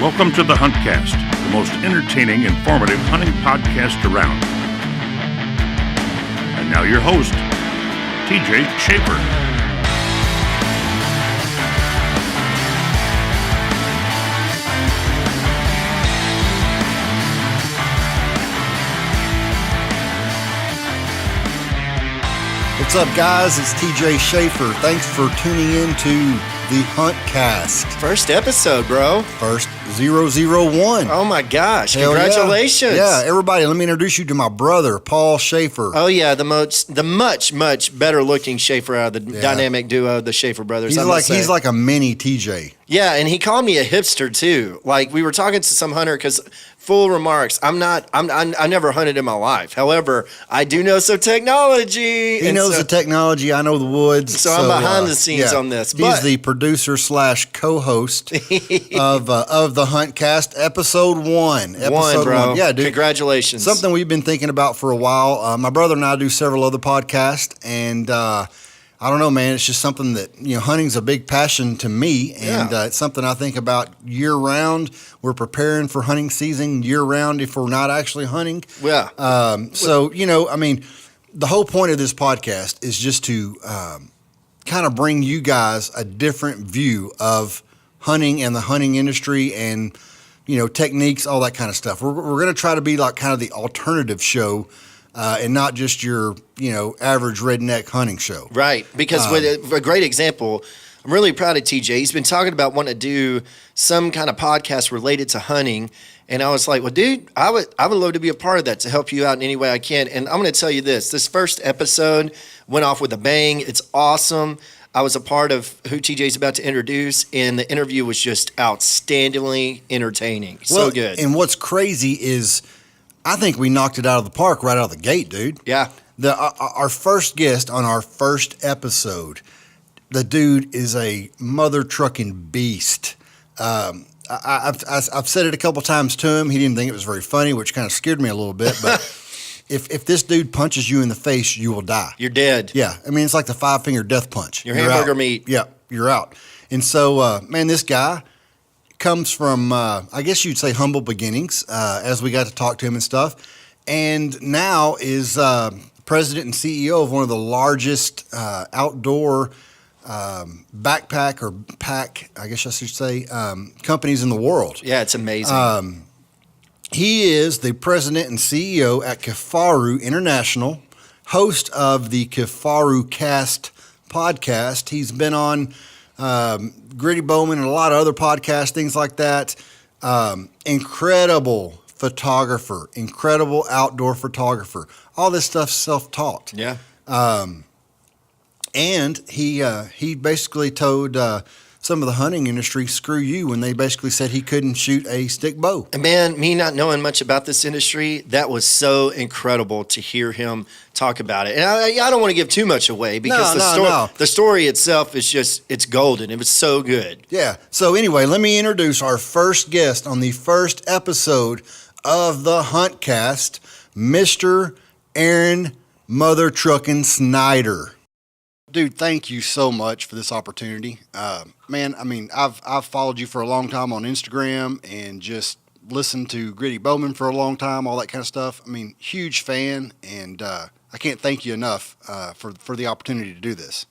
Welcome to the Huntcast, the most entertaining, informative hunting podcast around. And now your host, TJ Schaefer. What's up, guys? It's TJ Schaefer. Thanks for tuning in to the Huntcast. First episode, bro. First 001. Oh my gosh! Hell congratulations! Yeah, everybody. Let me introduce you to my brother, Paul Schaefer. Oh yeah, the much better looking Schaefer out of the dynamic duo, the Schaefer brothers. He's like a mini TJ. Yeah, and he called me a hipster too. Like we were talking to some hunter because. Full remarks. I never hunted in my life. However, I do know some technology. He knows the technology. I know the woods. So I'm behind the scenes on this. He's the producer / co-host of the Huntcast, episode 1. Episode 1. Yeah, dude. Congratulations. Something we've been thinking about for a while. My brother and I do several other podcasts, and I don't know, man. It's just something that, hunting's a big passion to me, and it's something I think about year round. We're preparing for hunting season year round if we're not actually hunting. Yeah. So, the whole point of this podcast is just to kind of bring you guys a different view of hunting and the hunting industry and, techniques, all that kind of stuff. We're going to try to be like kind of the alternative show. And not just your, average redneck hunting show. Right. Because with a great example, I'm really proud of TJ. He's been talking about wanting to do some kind of podcast related to hunting. And I was like, well, dude, I would love to be a part of that to help you out in any way I can. And I'm going to tell you this first episode went off with a bang. It's awesome. I was a part of who TJ's about to introduce, and the interview was just outstandingly entertaining. So good. And what's crazy is I think we knocked it out of the park right out of the gate, dude. Yeah. Our first guest on our first episode, the dude is a mother trucking beast. I've said it a couple times to him. He didn't think it was very funny, which kind of scared me a little bit. But if this dude punches you in the face, you will die. You're dead. Yeah. I mean, it's like the 5-finger death punch. You're hamburger meat. Yeah, you're out. And so, man, this guy comes from, I guess you'd say, humble beginnings, as we got to talk to him and stuff, and now is president and CEO of one of the largest outdoor backpack or pack, I guess I should say, companies in the world. Yeah, it's amazing. He is the president and CEO at Kifaru International, host of the Kifarucast Podcast. He's been on Gritty Bowman and a lot of other podcasts, things like that. Incredible photographer, incredible outdoor photographer. All this stuff's self-taught. Yeah. And he basically told some of the hunting industry, screw you, when they basically said he couldn't shoot a stick bow. And man, me not knowing much about this industry, that was so incredible to hear him talk about it. And I don't want to give too much away because the story itself is just, it's golden. It was so good. Yeah. So anyway, let me introduce our first guest on the first episode of the Huntcast, Mr. Aron Mother Truckin' Snyder. Dude, thank you so much for this opportunity. Man, I mean, I've followed you for a long time on Instagram and just listened to Gritty Bowman for a long time, all that kind of stuff. I mean, huge fan, and I can't thank you enough for the opportunity to do this.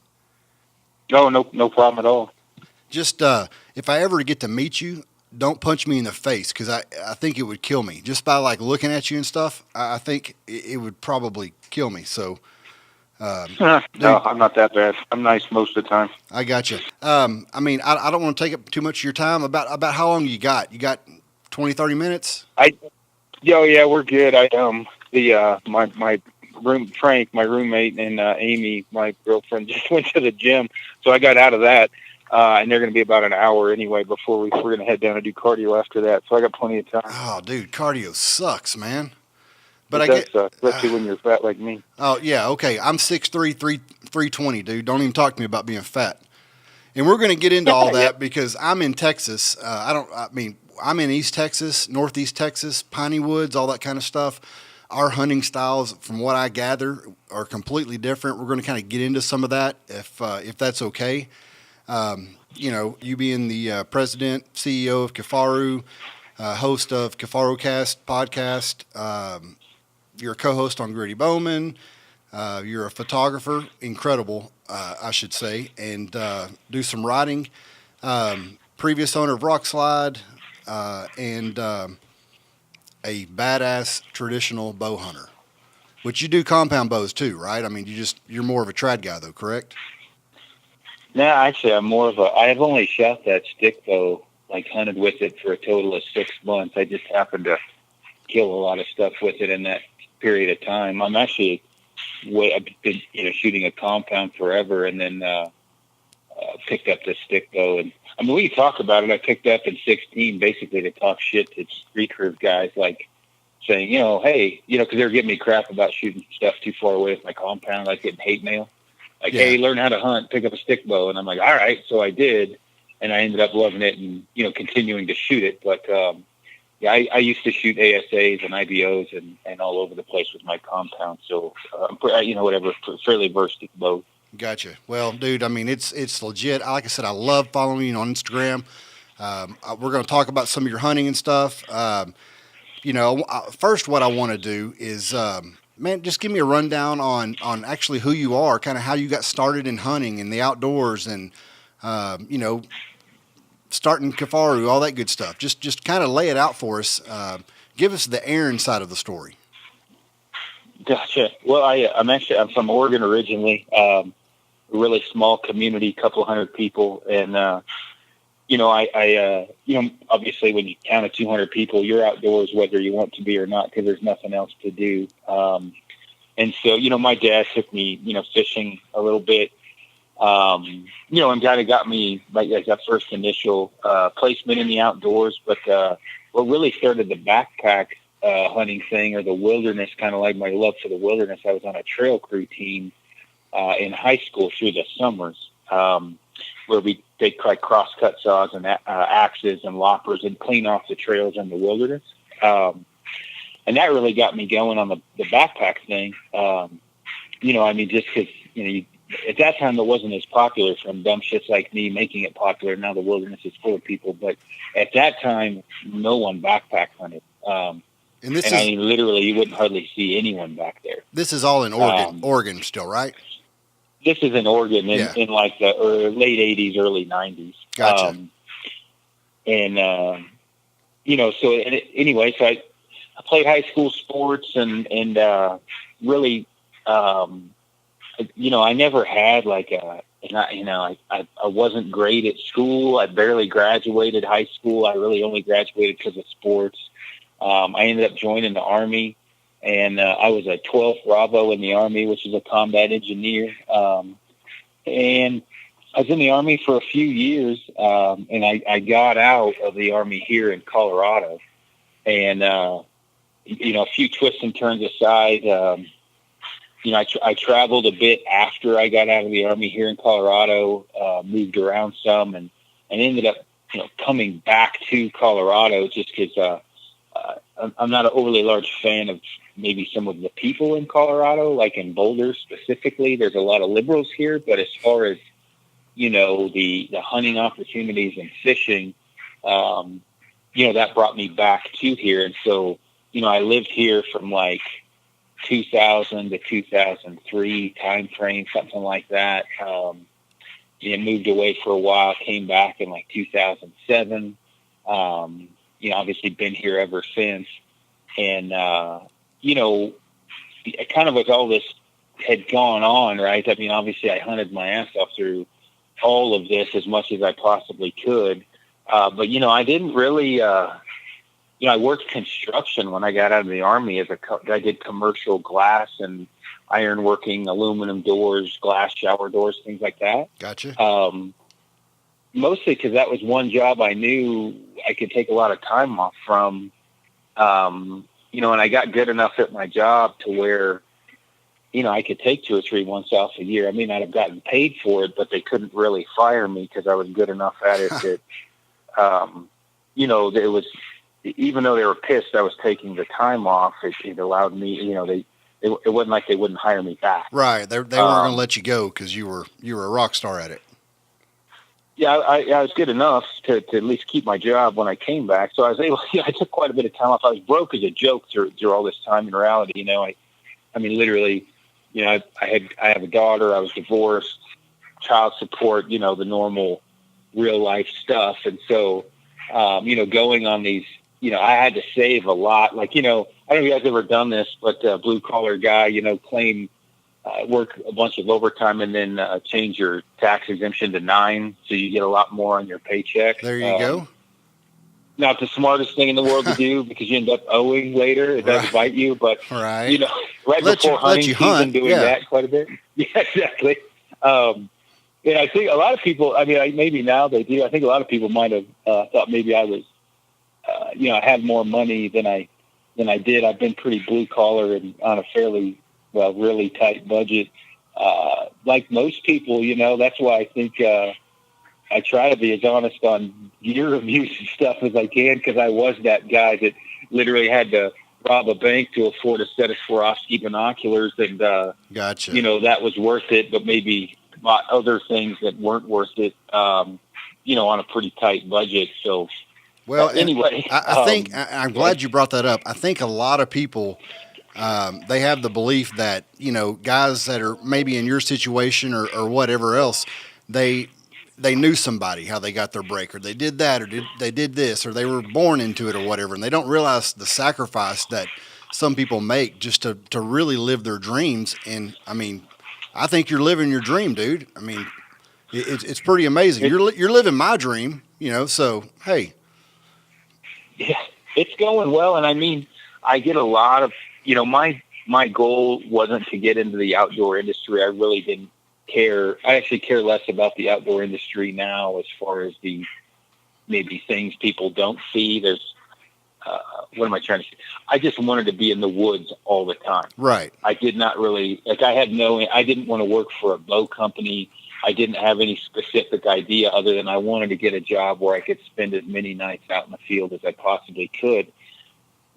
Oh, no problem at all. Just if I ever get to meet you, don't punch me in the face because I think it would kill me. Just by like looking at you and stuff, I think it would probably kill me. So. No, I'm not that bad. I'm nice most of the time. I got you. I mean, I don't want to take up too much of your time. About how long you got? You got 20, 30 minutes? Yeah, we're good. My Frank, my roommate, and Amy, my girlfriend, just went to the gym, so I got out of that. And they're going to be about an hour anyway before we're going to head down and do cardio after that. So I got plenty of time. Oh, dude, cardio sucks, man. But I get, especially when you're fat like me. Oh yeah, okay. I'm 6'3", 320, dude. Don't even talk to me about being fat. And we're going to get into all that because I'm in Texas. I'm in East Texas, Northeast Texas, Piney Woods, all that kind of stuff. Our hunting styles, from what I gather, are completely different. We're going to kind of get into some of that if that's okay. you being the president, CEO of Kifaru, host of Kifarucast Podcast. You're a co-host on Gritty Bowman. You're a photographer, incredible, I should say, and do some writing. Previous owner of Rock Slide, and a badass traditional bow hunter. Which you do compound bows too, right? I mean, you're more of a trad guy though, correct? No, actually, I've only shot that stick bow, like hunted with it for a total of 6 months. I just happened to kill a lot of stuff with it in that period of time. I've been, shooting a compound forever, and then picked up the stick bow. And I mean, we can talk about it. I picked up in 16, basically to talk shit to street curve guys, like saying, hey, because they were giving me crap about shooting stuff too far away with my compound, like getting hate mail. Like, hey, learn how to hunt, pick up a stick bow. And I'm like, all right. So I did. And I ended up loving it and, continuing to shoot it. But, I used to shoot ASAs and IBOs and all over the place with my compound. So, fairly versed with both. Gotcha. Well, dude, I mean, it's legit. Like I said, I love following you on Instagram. We're going to talk about some of your hunting and stuff. First what I want to do is, just give me a rundown on actually who you are, kind of how you got started in hunting and the outdoors and, starting Kifaru, all that good stuff. Just kind of lay it out for us. Give us the Aron side of the story. Gotcha. Well, I'm from Oregon originally, a really small community, couple hundred people. And, obviously when you count 200 people, you're outdoors whether you want to be or not, because there's nothing else to do. And so, my dad took me, fishing a little bit, and kind of got me like that first initial placement in the outdoors. But what really started the backpack hunting thing, or the wilderness, kind of like my love for the wilderness, I was on a trail crew team in high school through the summers, where we take like crosscut saws and axes and loppers and clean off the trails in the wilderness. And that really got me going on the backpack thing. Just because, at that time it wasn't as popular, from dumb shits like me making it popular. Now the wilderness is full of people, but at that time, no one backpack hunted. Literally, you wouldn't hardly see anyone back there. This is all in Oregon still, right? This is in Oregon in like the late 80s, early 90s. Gotcha. So I played high school sports and really, I never had like I wasn't great at school. I barely graduated high school. I really only graduated because of sports. I ended up joining the Army, and I was a 12th Bravo in the Army, which is a combat engineer. And I was in the Army for a few years, and I got out of the Army here in Colorado. And, a few twists and turns aside, I traveled a bit after I got out of the Army here in Colorado, moved around some, and ended up, coming back to Colorado just because I'm not an overly large fan of maybe some of the people in Colorado, like in Boulder specifically. There's a lot of liberals here, but as far as, the hunting opportunities and fishing, that brought me back to here. And so, I lived here from like 2000 to 2003 time frame, something like that. Moved away for a while, came back in like 2007. Obviously been here ever since. And, kind of with all this had gone on, right? I mean, obviously I hunted my ass off through all of this as much as I possibly could. But, I didn't really, I worked construction when I got out of the Army. I did commercial glass and ironworking, aluminum doors, glass shower doors, things like that. Gotcha. Mostly because that was one job I knew I could take a lot of time off from. And I got good enough at my job to where, I could take 2 or 3 months off a year. I may not have gotten paid for it, but they couldn't really fire me because I was good enough at it that, it was, even though they were pissed I was taking the time off, it allowed me, it wasn't like they wouldn't hire me back. Right. They weren't going to let you go because you were a rock star at it. Yeah, I was good enough to at least keep my job when I came back. So I was able. I took quite a bit of time off. I was broke as a joke through all this time. In reality, I mean, literally, I have a daughter. I was divorced, child support. The normal, real life stuff. And so, going on these, I had to save a lot. Like, I don't know if you guys ever done this, but blue collar guy, claim. Work a bunch of overtime and then change your tax exemption to 9, so you get a lot more on your paycheck. There you go. Not the smartest thing in the world to do because you end up owing later. It does bite you, but right before hunting season, doing that quite a bit. Yeah, exactly. And I think a lot of people. I mean, maybe now they do. I think a lot of people might have thought maybe I was, I had more money than I did. I've been pretty blue collar and on a fairly really tight budget. Like most people, that's why I think I try to be as honest on gear reviews and stuff as I can, because I was that guy that literally had to rob a bank to afford a set of Swarovski binoculars, and gotcha. That was worth it, but maybe bought other things that weren't worth it, on a pretty tight budget. So, well, anyway, I think I'm glad you brought that up. I think a lot of people. They have the belief that, guys that are maybe in your situation or whatever else, they knew somebody, how they got their break, or they did that, or they did this, or they were born into it or whatever. And they don't realize the sacrifice that some people make just to really live their dreams. And I mean, I think you're living your dream, dude. I mean, it's pretty amazing. You're living my dream, so, hey. Yeah, it's going well. And I mean, I get a lot of, my goal wasn't to get into the outdoor industry. I really didn't care. I actually care less about the outdoor industry now as far as the maybe things people don't see. There's, what am I trying to say? I just wanted to be in the woods all the time. Right. I did not really, I didn't want to work for a bow company. I didn't have any specific idea other than I wanted to get a job where I could spend as many nights out in the field as I possibly could.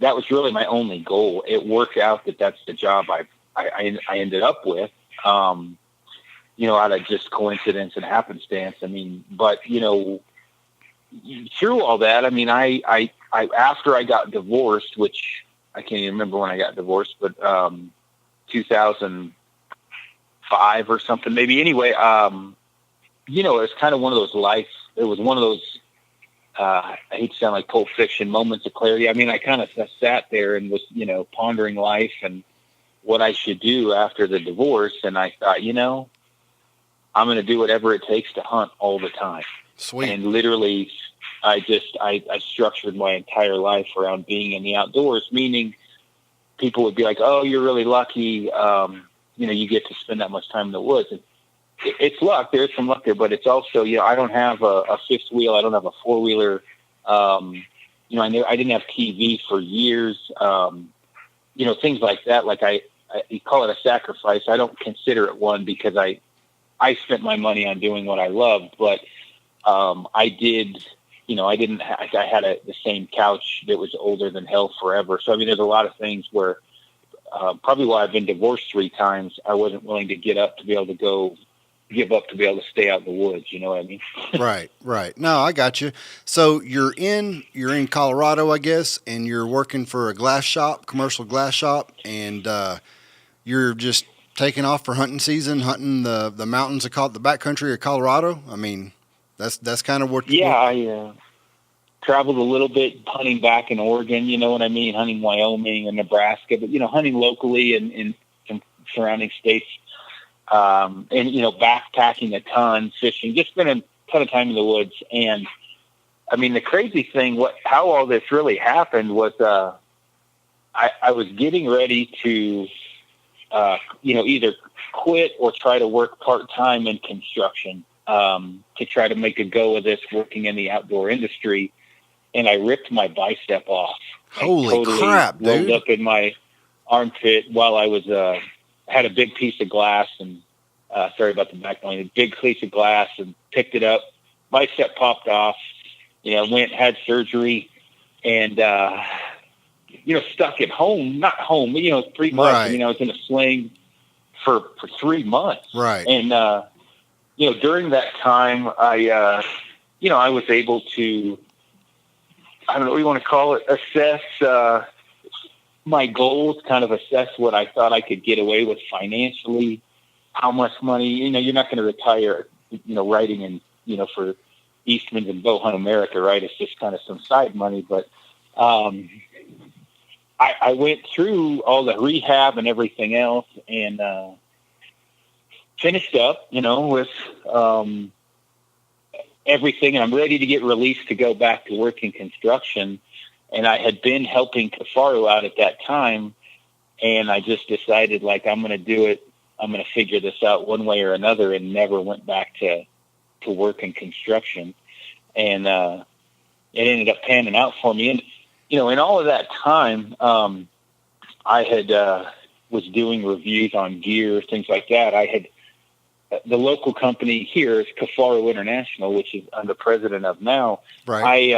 That was really my only goal. It worked out that that's the job I ended up with, out of just coincidence and happenstance. I mean, but, through all that, I mean, I after I got divorced, which I can't even remember when I got divorced, but 2005 or something, maybe. Anyway, it was kind of one of those it was one of those, I hate to sound like Pulp Fiction, moments of clarity. I mean, I kind of sat there and was, pondering life and what I should do after the divorce. And I thought, I'm going to do whatever it takes to hunt all the time. Sweet. And literally, I structured my entire life around being in the outdoors, meaning people would be like, oh, you're really lucky. You get to spend that much time in the woods. And it's luck. There's some luck there, but it's also, I don't have a fifth wheel. I don't have a four-wheeler. I didn't have TV for years. Things like that. Like you call it a sacrifice. I don't consider it one because I spent my money on doing what I loved, but I did, I had the same couch that was older than hell forever. So, I mean, there's a lot of things where probably why I've been divorced 3 times. I wasn't willing to give up to be able to stay out in the woods. You know what I mean? Right. No, I got you. So you're in Colorado, I guess, and you're working for a commercial glass shop, and you're just taking off for hunting season, hunting the mountains of the backcountry of Colorado. I mean, that's kind of what. Yeah, I traveled a little bit hunting back in Oregon. You know what I mean? Hunting Wyoming and Nebraska, but hunting locally in some surrounding states. And backpacking a ton, fishing, just spending a ton of time in the woods. And I mean, the crazy thing, how all this really happened was, I was getting ready to, either quit or try to work part-time in construction, to try to make a go of this working in the outdoor industry. And I ripped my bicep off. Holy crap, dude. Rolled up in my armpit while I was, had a big piece of glass and sorry about the backbone, a big piece of glass and picked it up. Bicep popped off, had surgery and, stuck at home, not home, but, 3 months, right. I was in a sling for 3 months. Right. And, during that time, I was able to, I don't know what you want to call it, assess my goals, kind of assess what I thought I could get away with financially, how much money, you're not going to retire, writing in, for Eastman's and Bow Hunt America, right? It's just kind of some side money. But I went through all the rehab and everything else and finished up, with everything. And I'm ready to get released to go back to work in construction. And I had been helping Kifaru out at that time. And I just decided, like, I'm going to do it. I'm going to figure this out one way or another, and never went back to work in construction. And it ended up panning out for me. And, in all of that time, I had was doing reviews on gear, things like that. I had the local company here is Kifaru International, which is I'm the president of now. Right.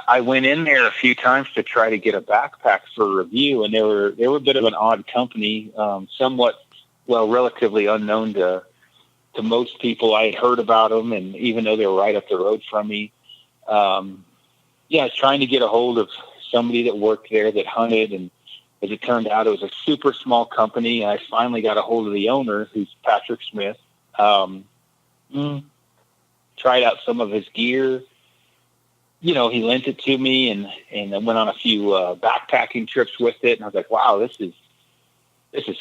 I went in there a few times to try to get a backpack for review, and they were a bit of an odd company, somewhat, relatively unknown to most people. I had heard about them, and even though they were right up the road from me, I was trying to get a hold of somebody that worked there that hunted, and as it turned out, it was a super small company. And I finally got a hold of the owner, who's Patrick Smith. Tried out some of his gear. He lent it to me, and I went on a few backpacking trips with it. And I was like, wow, this is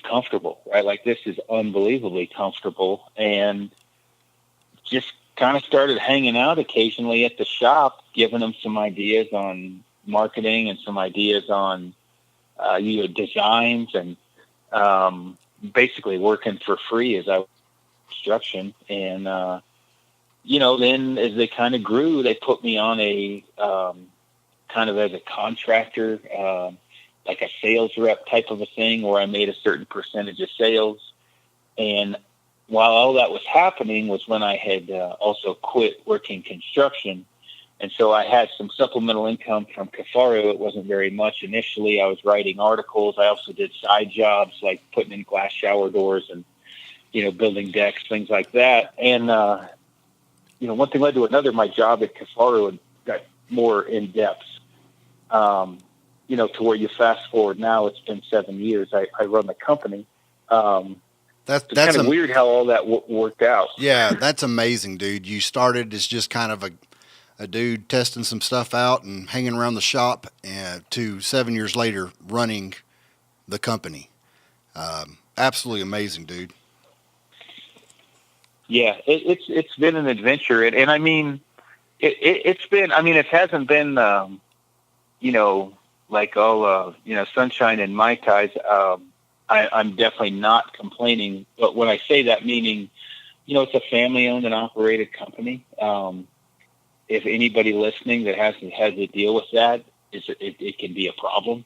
comfortable, right? Like, this is unbelievably comfortable. And just kind of started hanging out occasionally at the shop, giving them some ideas on marketing and some ideas on designs, and basically working for free as I was in construction. And then as they kind of grew, they put me on a kind of as a contractor, like a sales rep type of a thing, where I made a certain percentage of sales. And while all that was happening was when I had also quit working construction. And so I had some supplemental income from Kifaru. It wasn't very much initially. I was writing articles. I also did side jobs like putting in glass shower doors and, building decks, things like that. And, one thing led to another. My job at Kifaru got more in depth, to where you fast forward now, it's been 7 years. I run the company. That's kind of weird how all that worked out. Yeah, that's amazing, dude. You started as just kind of a dude testing some stuff out and hanging around the shop, and to 7 years later running the company. Absolutely amazing, dude. Yeah, it's been an adventure, and I mean, it's been. I mean, it hasn't been, like all sunshine and mai tais. I'm definitely not complaining, but when I say that, meaning, it's a family-owned and operated company. If anybody listening that has to deal with that, it can be a problem.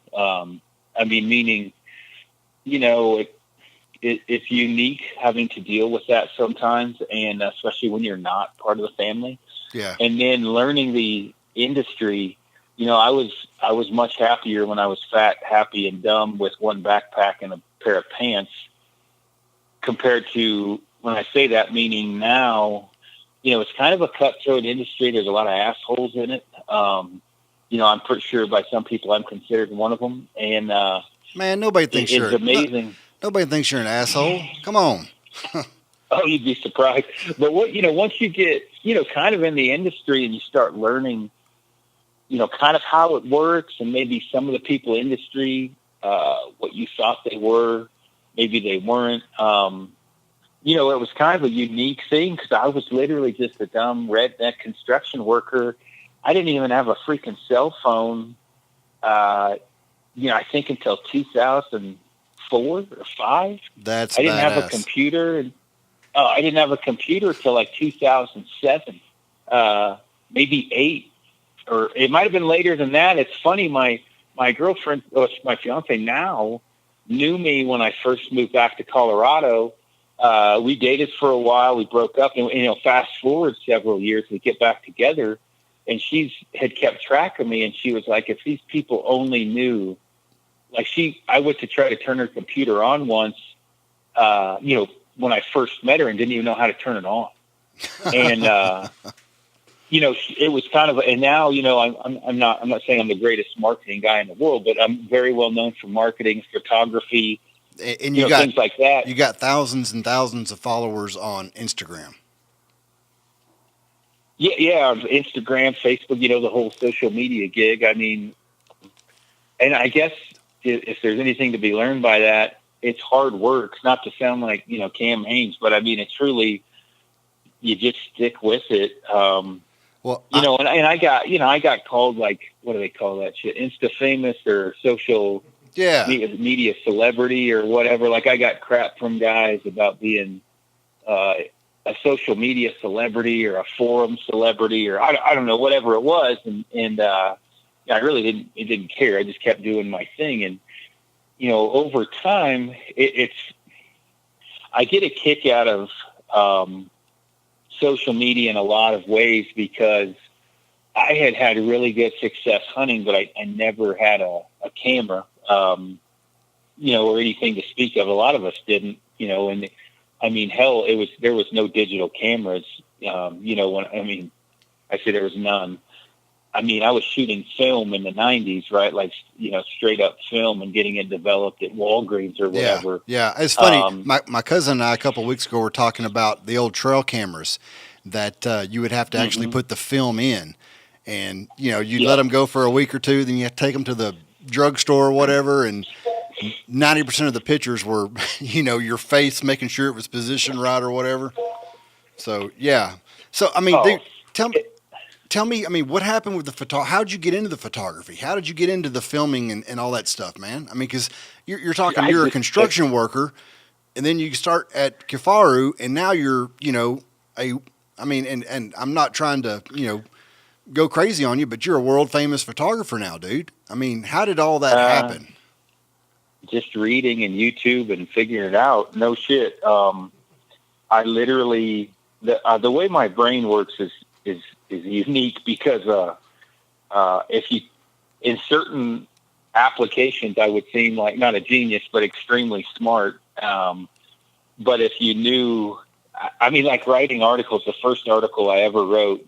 Meaning, it's unique having to deal with that sometimes, and especially when you're not part of the family. Yeah. And then learning the industry, I was much happier when I was fat, happy, and dumb with one backpack and a pair of pants, compared to when I say that, meaning now, it's kind of a cutthroat industry. There's a lot of assholes in it. I'm pretty sure by some people I'm considered one of them. And man, nobody thinks it's amazing. Nobody thinks you're an asshole. Come on. Oh, you'd be surprised. But once you get, kind of in the industry and you start learning, kind of how it works, and maybe some of the people in the industry, what you thought they were, maybe they weren't. It was kind of a unique thing, because I was literally just a dumb redneck construction worker. I didn't even have a freaking cell phone, I think until 2004 or 5. That's I didn't badass. have a computer. I didn't have a computer till like 2007, maybe 8, or it might have been later than that. It's funny. My girlfriend, my fiance now, knew me when I first moved back to Colorado. We dated for a while. We broke up, and fast forward several years, we get back together, and had kept track of me, and she was like, if these people only knew, like I went to try to turn her computer on once, when I first met her and didn't even know how to turn it on. And, it was kind of, and now, I'm not saying I'm the greatest marketing guy in the world, but I'm very well known for marketing, photography, and you got things like that. You got thousands and thousands of followers on Instagram. Yeah, Instagram, Facebook, the whole social media gig. I mean, and I guess if there's anything to be learned by that, it's hard work. Not to sound like, Cam Hanes, but I mean, it's truly, you just stick with it. And I got called, like, what do they call that shit? Insta famous or social media celebrity or whatever. Like, I got crap from guys about being a social media celebrity or a forum celebrity or I don't know, whatever it was. And I really didn't care. I just kept doing my thing. And, over time, I get a kick out of social media in a lot of ways because I had really good success hunting, but I never had a camera, or anything to speak of. A lot of us didn't, and I mean, hell, there was no digital cameras, I say there was none. I mean, I was shooting film in the 90s, right? Like, straight up film and getting it developed at Walgreens or whatever. Yeah. It's funny. My cousin and I, a couple of weeks ago, were talking about the old trail cameras that you would have to actually put the film in. And, you'd let them go for a week or two, then you have to take them to the drugstore or whatever. And 90% of the pictures were, your face, making sure it was positioned right or whatever. So, yeah. So, I mean, dude, tell me, I mean, what happened with the photography? How'd you get into the photography? How did you get into the filming and all that stuff, man? I mean, because you're talking, you're a construction worker, and then you start at Kifaru, and now you're, and I'm not trying to, go crazy on you, but you're a world famous photographer now, dude. I mean, how did all that happen? Just reading and YouTube and figuring it out. No shit. I literally, the way my brain works is unique because if you, in certain applications, I would seem like not a genius, but extremely smart. But if you knew, I mean, like writing articles, the first article I ever wrote,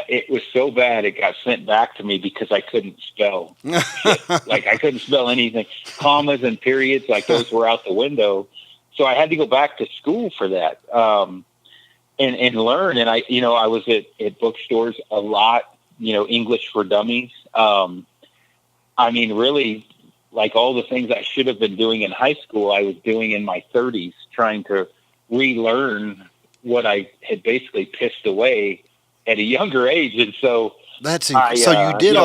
it was so bad it got sent back to me because I couldn't spell shit. Like, I couldn't spell anything. Commas and periods, like, those were out the window. So I had to go back to school for that. And learn. And I was at bookstores a lot, English for Dummies. I mean, really, like, all the things I should have been doing in high school, I was doing in my 30s, trying to relearn what I had basically pissed away at a younger age. And so you did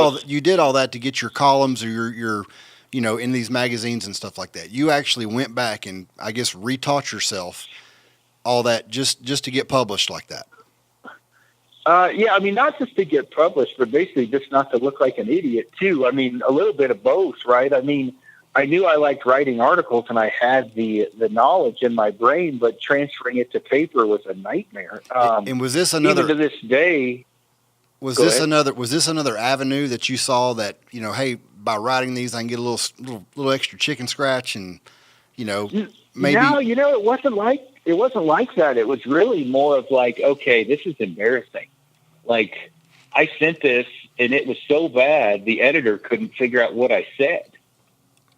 all that to get your columns or your in these magazines and stuff like that. You actually went back and, I guess, retaught yourself all that just to get published like that. Yeah, I mean, not just to get published, but basically just not to look like an idiot too. I mean, a little bit of both, right? I mean, I knew I liked writing articles and I had the knowledge in my brain, but transferring it to paper was a nightmare. And was this another, even to this day, was this another avenue that you saw that, hey, by writing these, I can get a little extra chicken scratch and, maybe. No, it wasn't like that. It was really more of like, okay, this is embarrassing. Like, I sent this and it was so bad, the editor couldn't figure out what I said.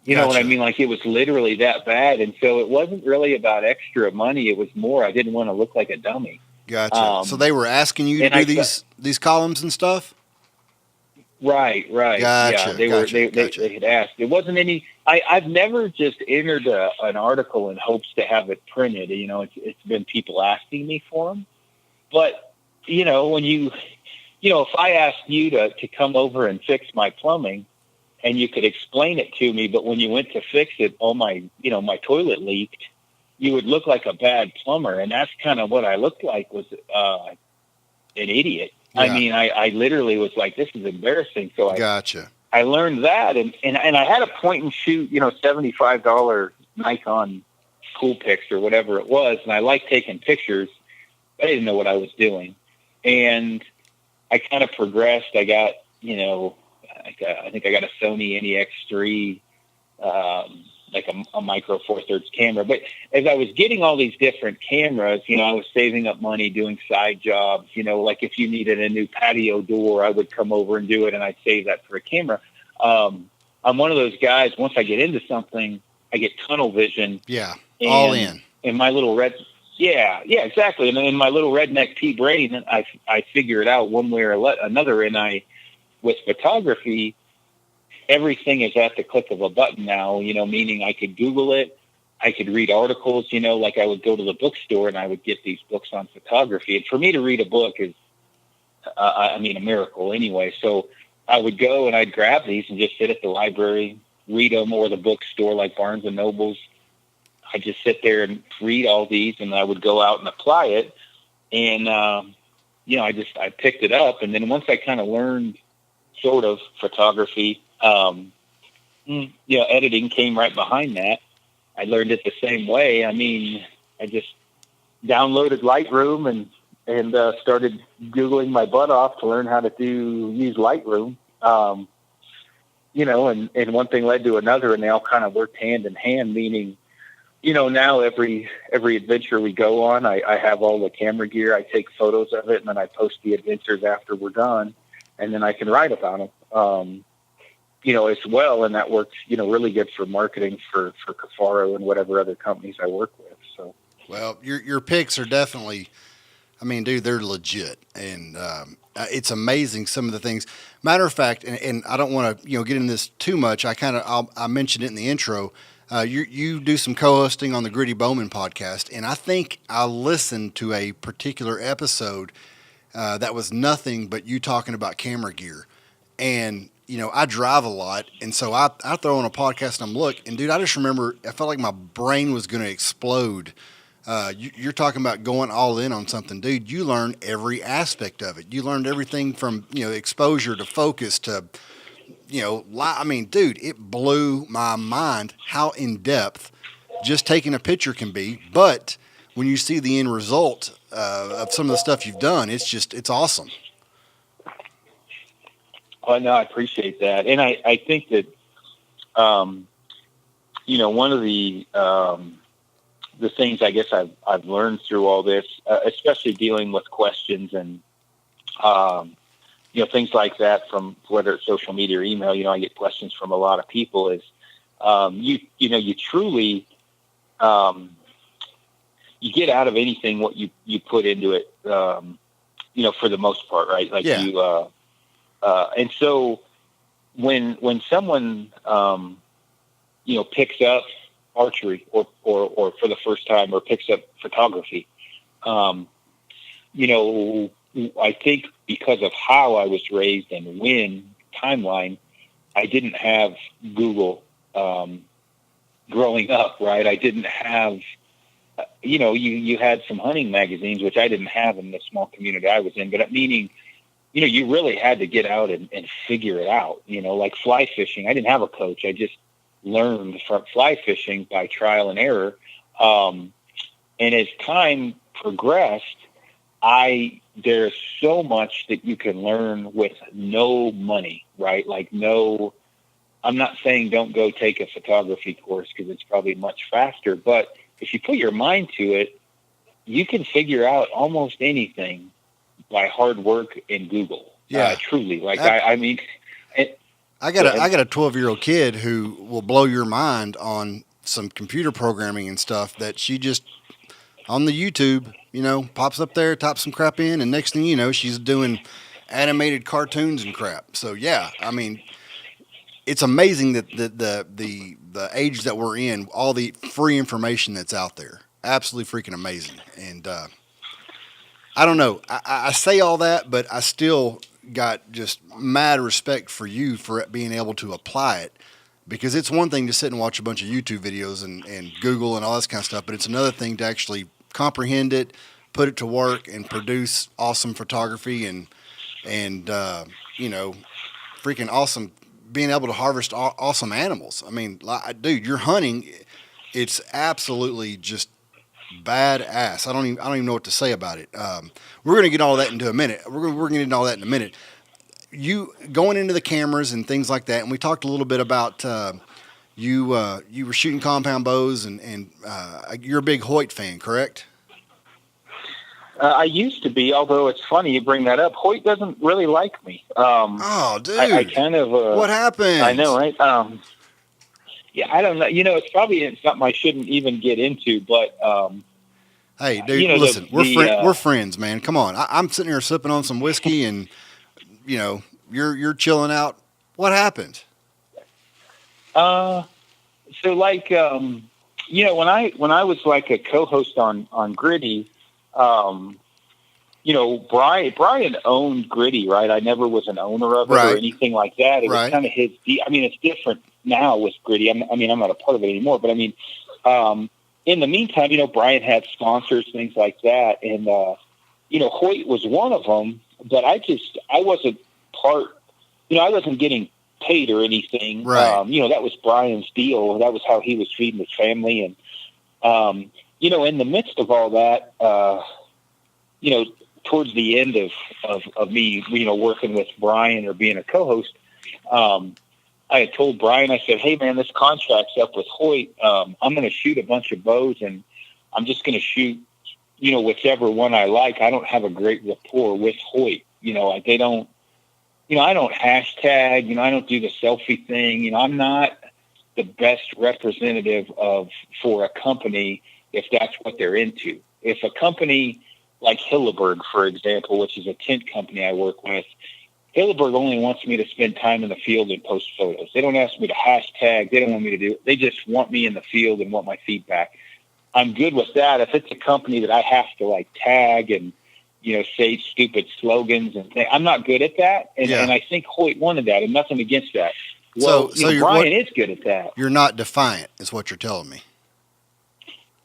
You know what I mean? Like, it was literally that bad. And so it wasn't really about extra money. It was more, I didn't want to look like a dummy. Gotcha. So they were asking you to do these columns and stuff? Right. Gotcha. Yeah, they had asked. It wasn't any, I've never just entered an article in hopes to have it printed. It's been people asking me for them. But, when if I asked you to come over and fix my plumbing, and you could explain it to me, but when you went to fix it, my toilet leaked, you would look like a bad plumber. And that's kind of what I looked like, was an idiot. Yeah. I mean, I literally was like, this is embarrassing. So gotcha. I learned that. And I had a point and shoot, $75 Nikon Coolpix or whatever it was. And I liked taking pictures. I didn't know what I was doing. And I kind of progressed. I got, I think I got a Sony NEX3, like a micro 4/3 camera. But as I was getting all these different cameras, I was saving up money doing side jobs. Like if you needed a new patio door, I would come over and do it, and I'd save that for a camera. I'm one of those guys. Once I get into something, I get tunnel vision. Yeah, all in. And my little red. Yeah, exactly. And in my little redneck pea brain, I figure it out one way or another. And with photography, everything is at the click of a button now, meaning I could Google it. I could read articles, like I would go to the bookstore and I would get these books on photography. And for me to read a book is, a miracle anyway. So I would go and I'd grab these and just sit at the library, read them, or the bookstore like Barnes and Nobles. I just sit there and read all these, and I would go out and apply it. And, I picked it up. And then once I kind of learned sort of photography, editing came right behind that. I learned it the same way. I just downloaded Lightroom and started Googling my butt off to learn how to use Lightroom. And one thing led to another, and they all kind of worked hand in hand, meaning, now every adventure we go on, I have all the camera gear. I take photos of it, and then I post the adventures after we're done, and then I can write about them. As well. And that works, really good for marketing for Kifaru and whatever other companies I work with. So, well, your picks are definitely, dude, they're legit. And, it's amazing some of the things. Matter of fact, and I don't want to, get into this too much. I mentioned it in the intro. You do some co-hosting on the Gritty Bowman podcast. And I think I listened to a particular episode, that was nothing but you talking about camera gear. And, I drive a lot, and so I throw on a podcast and dude, I just remember I felt like my brain was going to explode. You're talking about going all in on something, dude. You learn every aspect of it. You learned everything from, exposure to focus to, dude, it blew my mind how in-depth just taking a picture can be. But when you see the end result of some of the stuff you've done, it's awesome. Oh, no, I appreciate that. And I think that, one of the things I guess I've learned through all this, especially dealing with questions and, things like that from whether it's social media or email, I get questions from a lot of people is, you truly, you get out of anything what you put into it, for the most part, right? Like yeah. And so when someone, picks up archery or for the first time or picks up photography, I think because of how I was raised and when timeline, I didn't have Google, growing up, right? I didn't have, you had some hunting magazines, which I didn't have in the small community I was in, but meaning, you really had to get out and figure it out, like fly fishing. I didn't have a coach. I just learned from fly fishing by trial and error. And as time progressed, there's so much that you can learn with no money, right? Like I'm not saying don't go take a photography course because it's probably much faster, but if you put your mind to it, you can figure out almost anything by hard work in Google. Yeah, truly. Like I got a 12-year-old kid who will blow your mind on some computer programming and stuff that she just on the YouTube, pops up there, types some crap in, and next thing you know, she's doing animated cartoons and crap. So yeah, it's amazing that the age that we're in, all the free information that's out there, absolutely freaking amazing. And I don't know. I say all that, but I still got just mad respect for you for being able to apply it, because it's one thing to sit and watch a bunch of YouTube videos and Google and all this kind of stuff, but it's another thing to actually comprehend it, put it to work, and produce awesome photography and freaking awesome, being able to harvest awesome animals. Dude, your hunting, it's absolutely just badass. I don't even know what to say about it. We're going to get all that into a minute. We're going to get into all that in a minute. You going into the cameras and things like that, and we talked a little bit about you were shooting compound bows, and you're a big Hoyt fan, correct? I used to be, although it's funny you bring that up. Hoyt doesn't really like me. Oh, dude. I kind of... what happened? I know, right? Yeah, I don't know. It's probably something I shouldn't even get into, but... hey, dude, listen, we're friends, man. Come on. I'm sitting here sipping on some whiskey, and, you're chilling out. What happened? So, like, when I was, like, a co-host on Gritty... Brian owned Gritty, right? I never was an owner of it or anything like that. It was kind of his. I mean, it's different now with Gritty. I'm not a part of it anymore. But I mean, in the meantime, Brian had sponsors, things like that, and Hoyt was one of them. But I wasn't part. I wasn't getting paid or anything. Right. That was Brian's deal. That was how he was feeding his family, and in the midst of all that, towards the end of me, working with Brian or being a co-host, I had told Brian, I said, hey, man, this contract's up with Hoyt. I'm going to shoot a bunch of bows, and I'm just going to shoot, whichever one I like. I don't have a great rapport with Hoyt. They don't, I don't hashtag, I don't do the selfie thing. I'm not the best representative for a company if that's what they're into. If a company like Hilleberg, for example, which is a tent company I work with, Hilleberg only wants me to spend time in the field and post photos. They don't ask me to hashtag. They don't want me to do it. They just want me in the field and want my feedback. I'm good with that. If it's a company that I have to like tag and, say stupid slogans and things, I'm not good at that. And I think Hoyt wanted that, and nothing against that. Well, so Brian is good at that. You're not defiant, is what you're telling me.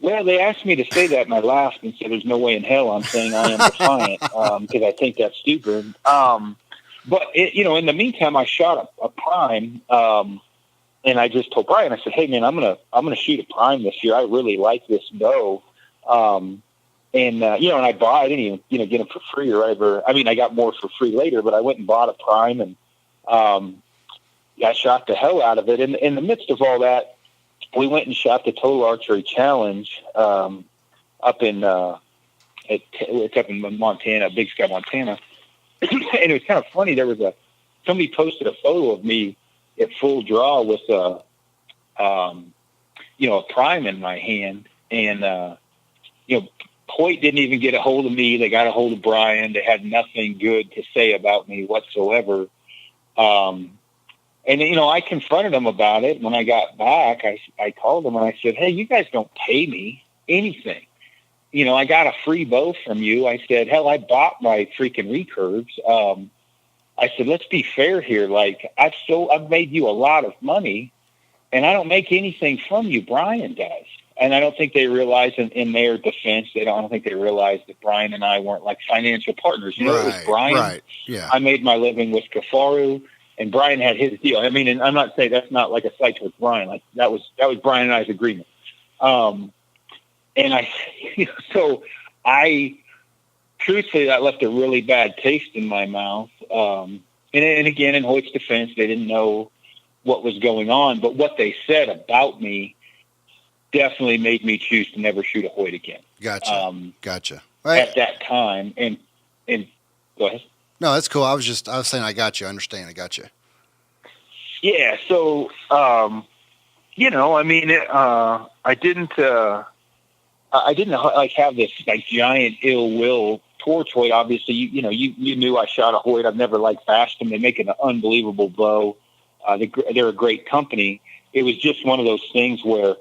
Well, they asked me to say that, and I laughed and said, there's no way in hell I'm saying I am defiant, because I think that's stupid. But, in the meantime, I shot a prime, and I just told Brian, I said, hey, man, I'm gonna shoot a prime this year. I really like this bow. And I didn't even, get them for free or whatever. I mean, I got more for free later, but I went and bought a prime, and I shot the hell out of it. And in the midst of all that, we went and shot the Total Archery Challenge up in it's up in Montana, Big Sky, Montana. And it was kind of funny. There was somebody posted a photo of me at full draw with a prime in my hand, and Hoyt didn't even get a hold of me. They got a hold of Brian. They had nothing good to say about me whatsoever. And, I confronted them about it. When I got back, I called them and I said, hey, you guys don't pay me anything. I got a free bow from you. I said, hell, I bought my freaking recurves. I said, let's be fair here. Like, I've made you a lot of money, and I don't make anything from you. Brian does. And I don't think they realize in their defense, I don't think they realized that Brian and I weren't like financial partners. It was Brian. Right. Yeah. I made my living with Kifaru. And Brian had his deal. I mean, and I'm not saying that's not like a slight towards Brian. Like that was Brian and I's agreement. And truthfully, that left a really bad taste in my mouth. And again, in Hoyt's defense, they didn't know what was going on, but what they said about me definitely made me choose to never shoot a Hoyt again. Gotcha. Right. At that time, and go ahead. No, that's cool. I was saying I got you. I understand. I got you. Yeah. So, I didn't like have this like giant ill will towards Hoyt. Obviously, you knew I shot a Hoyt. I've never like bashed them. They make an unbelievable bow. They're a great company. It was just one of those things where,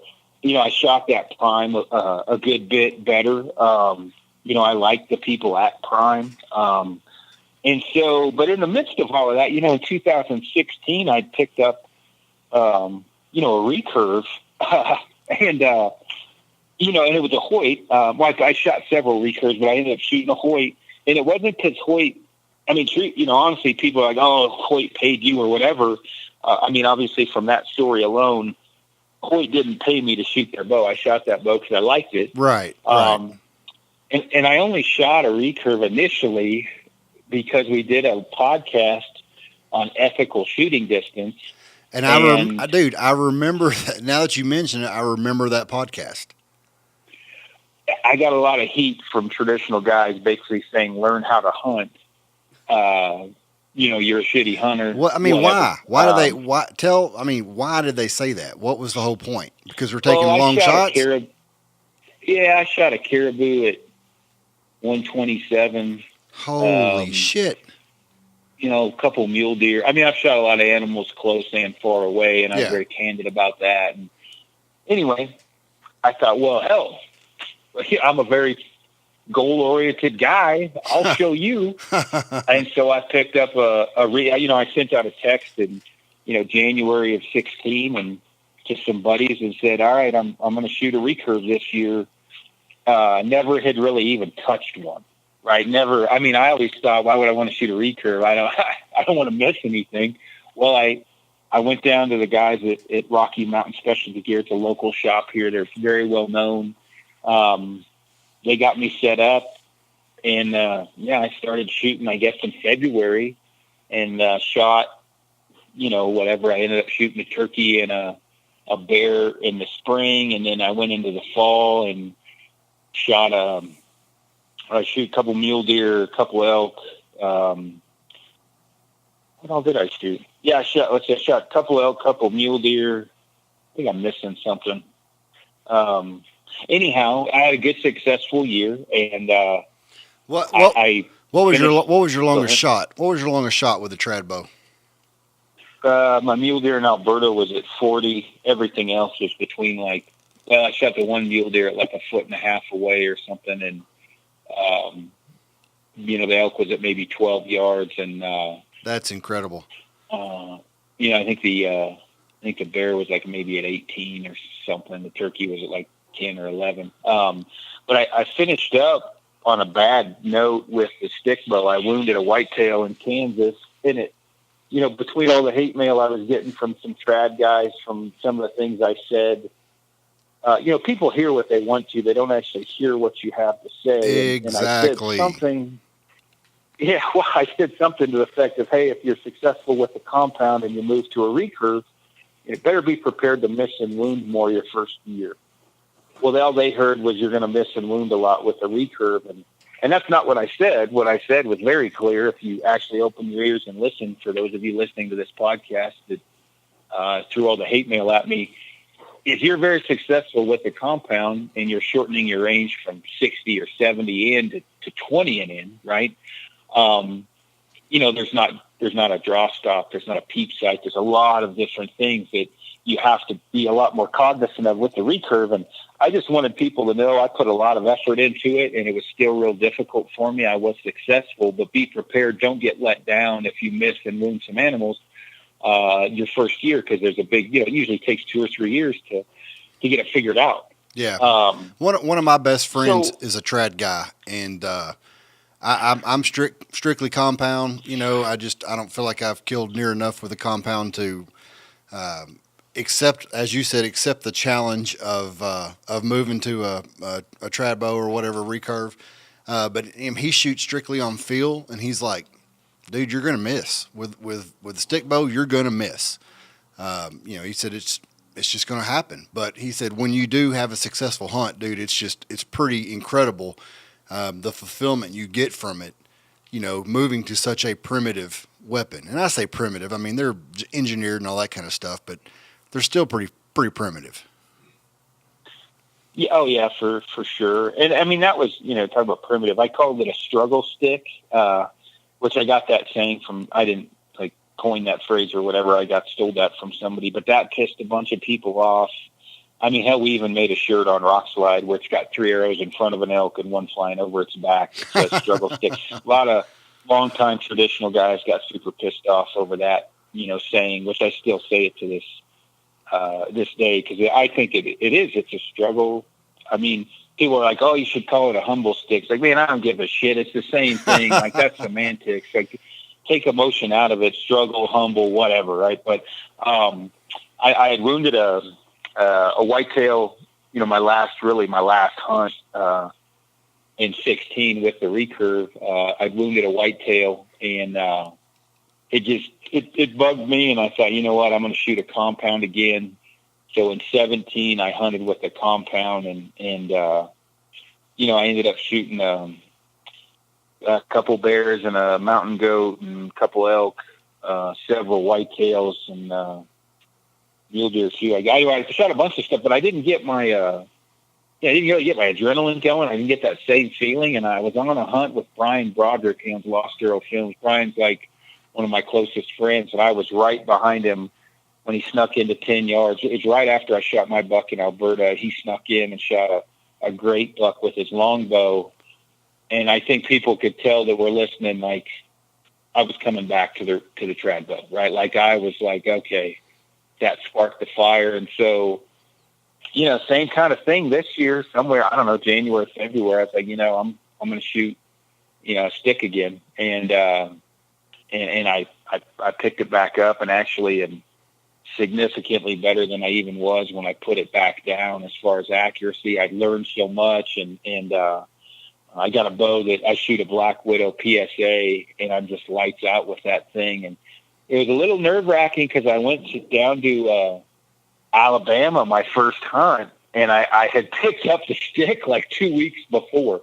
I shot that prime a good bit better. I like the people at Prime. And so, but in the midst of all of that, in 2016, I picked up, a recurve, and it was a Hoyt. I shot several recurves, but I ended up shooting a Hoyt, and it wasn't because Hoyt. I mean, honestly, people are like, "Oh, Hoyt paid you" or whatever. Obviously, from that story alone, Hoyt didn't pay me to shoot their bow. I shot that bow because I liked it. Right. And I only shot a recurve initially because we did a podcast on ethical shooting distance. And I remember that, now that you mention it, I remember that podcast. I got a lot of heat from traditional guys basically saying, learn how to hunt. You're a shitty hunter. Well, I mean, whatever. Why did they say that? What was the whole point? Because we're taking long shots? I shot a caribou at 127. Holy shit. A couple mule deer. I mean, I've shot a lot of animals close and far away, and I'm very candid about that. And anyway, I thought, well, hell, I'm a very goal-oriented guy. I'll show you. And so I picked up I sent out a text in, January of 16 and to some buddies and said, all right, I'm going to shoot a recurve this year. Never had really even touched one. Right. Never. I mean, I always thought, why would I want to shoot a recurve? I don't want to miss anything. Well, I went down to the guys at Rocky Mountain Specialty Gear. It's a local shop here. They're very well known. They got me set up, and I started shooting, I guess, in February, and shot, whatever. I ended up shooting a turkey and a bear in the spring, and then I went into the fall and shot I shoot a couple mule deer, a couple elk. What all did I shoot? Yeah, I shot a couple elk, couple mule deer. I think I'm missing something. Anyhow, I had a good, successful year, and what was your longest shot? What was your longest shot with the trad bow? My mule deer in Alberta was at 40. Everything else was between I shot the one mule deer at like a 1.5 foot away or something, and the elk was at maybe 12 yards, and that's incredible. I think the bear was like maybe at 18 or something. The turkey was at like 10 or 11. But I finished up on a bad note with the stick bow. I wounded a whitetail in Kansas, and it, between all the hate mail I was getting from some trad guys, from some of the things I said. People hear what they want to. They don't actually hear what you have to say. Exactly. And I said something. Yeah, well, I said something to the effect of, hey, if you're successful with the compound and you move to a recurve, you better be prepared to miss and wound more your first year. Well, all they heard was you're going to miss and wound a lot with a recurve. And that's not what I said. What I said was very clear. If you actually open your ears and listen, for those of you listening to this podcast that threw all the hate mail at me, if you're very successful with the compound and you're shortening your range from 60 or 70 in to 20 in, right? There's not a draw stop. There's not a peep sight. There's a lot of different things that you have to be a lot more cognizant of with the recurve. And I just wanted people to know I put a lot of effort into it, and it was still real difficult for me. I was successful, but be prepared. Don't get let down if you miss and wound some animals your first year, because there's a big, it usually takes 2 or 3 years to get it figured out. Yeah. One of my best friends is a trad guy, and I'm strictly compound. I don't feel like I've killed near enough with a compound to accept the challenge of moving to a trad bow or whatever recurve. But he shoots strictly on feel, and he's like, dude, you're gonna miss with the stick bow. You're gonna miss. He said it's just gonna happen. But he said when you do have a successful hunt, dude, it's pretty incredible the fulfillment you get from it. Moving to such a primitive weapon, and I say primitive. I mean they're engineered and all that kind of stuff, but they're still pretty primitive. Yeah, oh yeah, for sure. And I mean that was talk about primitive. I called it a struggle stick. Which I got that saying from, I didn't coin that phrase or whatever. I stole that from somebody, but that pissed a bunch of people off. I mean, hell, we even made a shirt on Rock Slide where it's got 3 arrows in front of an elk and one flying over its back. It says struggle stick. A lot of longtime traditional guys got super pissed off over that, saying, which I still say it to this day, because I think it's a struggle. I mean, people are like, oh, you should call it a humble stick. It's like, man, I don't give a shit. It's the same thing. Like, that's semantics. Like, take emotion out of it, struggle, humble, whatever, right? But I had wounded a whitetail, my last hunt in 16 with the recurve. I'd wounded a whitetail, and it bugged me, and I thought, you know what, I'm going to shoot a compound again. So in 17, I hunted with a compound, and I ended up shooting a couple bears and a mountain goat and a couple elk, several whitetails and mule deer too. I shot a bunch of stuff, but I didn't get my I didn't really get my adrenaline going. I didn't get that same feeling. And I was on a hunt with Brian Broderick, who owns Lost Arrow Films. Brian's like one of my closest friends, and I was right behind him when he snuck into 10 yards. It was right after I shot my buck in Alberta. He snuck in and shot a great buck with his longbow. And I think people could tell that we're listening, like I was coming back to the trad bow, right? Like I was like, okay, that sparked the fire. And so, same kind of thing this year, somewhere, I don't know, January, February, I was like, I'm going to shoot, a stick again. And I picked it back up, and actually am significantly better than I even was when I put it back down as far as accuracy. I'd learned so much, and I got a bow that I shoot a Black Widow PSA, and I'm just lights out with that thing. And it was a little nerve-wracking because I went down to Alabama my first hunt, and I had picked up the stick like 2 weeks before,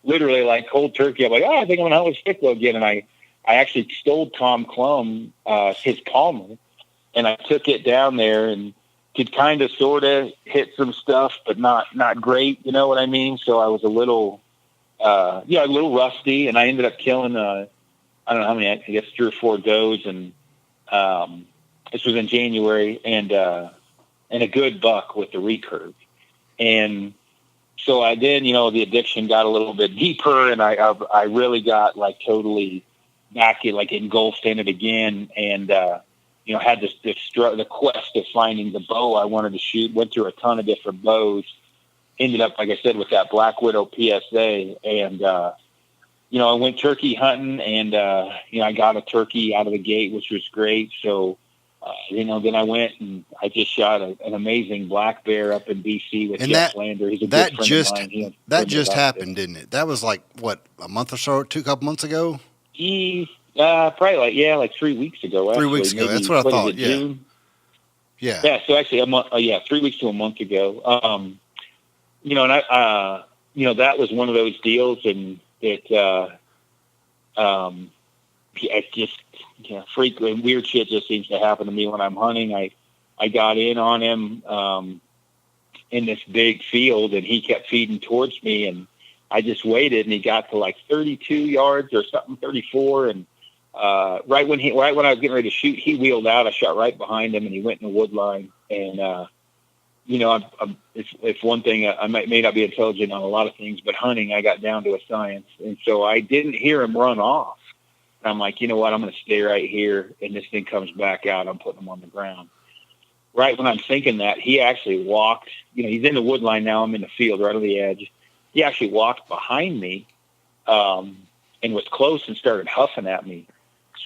literally like cold turkey. I'm like, I think I'm going to hunt with stick bow again. And I actually stole Tom Klum, his Palmer, and I took it down there and could kind of sort of hit some stuff, but not great. You know what I mean? So I was a little rusty, and I ended up killing, I don't know how many, I guess 3 or 4 does. And this was in January, and a good buck with the recurve. And so I then, the addiction got a little bit deeper, and I really got like totally back in, like engulfed in it again. And, had the quest of finding the bow I wanted to shoot, went through a ton of different bows, ended up, like I said, with that Black Widow PSA. And, I went turkey hunting, and, I got a turkey out of the gate, which was great. So, then I went and I just shot an amazing black bear up in BC with Jeff Lander. He's a good friend of mine. That just happened, didn't it? That was like, what, a month or so, couple months ago? Probably like 3 weweeks ago. Actually. 3 weeks ago. That's what I thought. Yeah. June? Yeah. Yeah. So actually a month, 3 weeks to a month ago. And I, that was one of those deals, and it just, frequently weird shit just seems to happen to me when I'm hunting. I got in on him, in this big field, and he kept feeding towards me, and I just waited, and he got to like 32 yards or something, 34. And, right when I was getting ready to shoot, he wheeled out. I shot right behind him, and he went in the wood line. And, it's one thing. I may not be intelligent on a lot of things, but hunting, I got down to a science. And so I didn't hear him run off. And I'm like, you know what? I'm going to stay right here. And this thing comes back out. I'm putting him on the ground. Right when I'm thinking that, he actually walked, he's in the wood line now. I'm in the field right on the edge. He actually walked behind me, and was close and started huffing at me.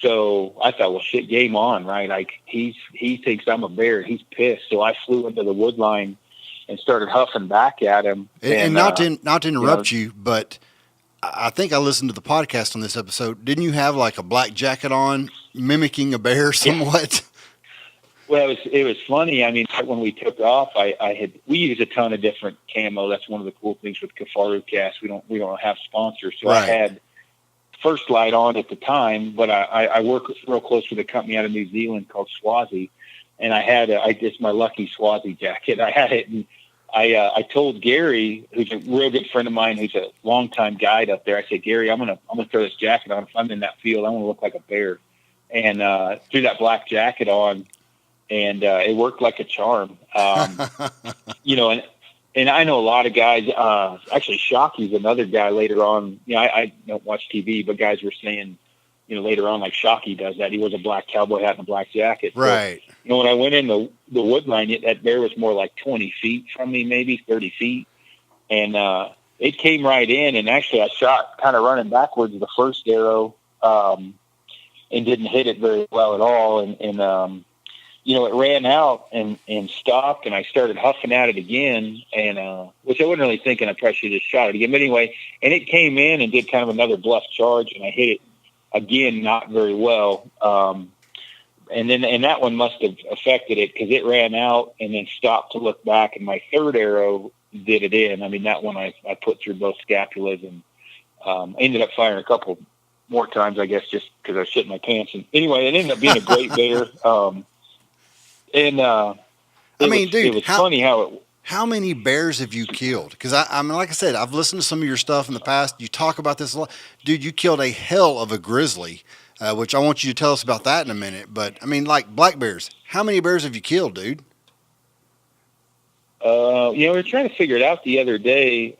So I thought, well, shit, game on, right? Like he thinks I'm a bear. He's pissed. So I flew into the wood line and started huffing back at him. And not to interrupt you, but I think I listened to the podcast on this episode. Didn't you have like a black jacket on, mimicking a bear somewhat? Well, it was funny. I mean, when we took off, we use a ton of different camo. That's one of the cool things with Kifarucast. We don't have sponsors, so right. I had First Light on at the time, but I work real close with a company out of New Zealand called Swazi, and I had it's my lucky Swazi jacket. I had it, and I told Gary, who's a real good friend of mine, who's a longtime guide up there. I said, Gary, I'm gonna throw this jacket on. If I'm in that field, I want to look like a bear, and threw that black jacket on. And it worked like a charm, and I know a lot of guys. Actually, Shocky's another guy later on. I don't watch TV, but guys were saying, later on, like Shocky does that. He wears a black cowboy hat and a black jacket. Right. So, when I went in the wood line, that bear was more like 20 feet from me, maybe 30 feet, and it came right in. And actually, I shot kind of running backwards the first arrow, and didn't hit it very well at all, and it ran out and stopped, and I started huffing at it again, and which I wasn't really thinking I probably should have just shot it again. But anyway, and it came in and did kind of another bluff charge, and I hit it again, not very well. And that one must have affected it because it ran out and then stopped to look back. And my third arrow did it in. I mean, that one I put through both scapulas and ended up firing a couple more times, I guess, just because I was shitting my pants. And anyway, it ended up being a great bear. It was funny how many bears have you killed? Because I mean, like I said, I've listened to some of your stuff in the past. You talk about this a lot. Dude, you killed a hell of a grizzly, which I want you to tell us about that in a minute. But, I mean, like black bears, how many bears have you killed, dude? We were trying to figure it out the other day,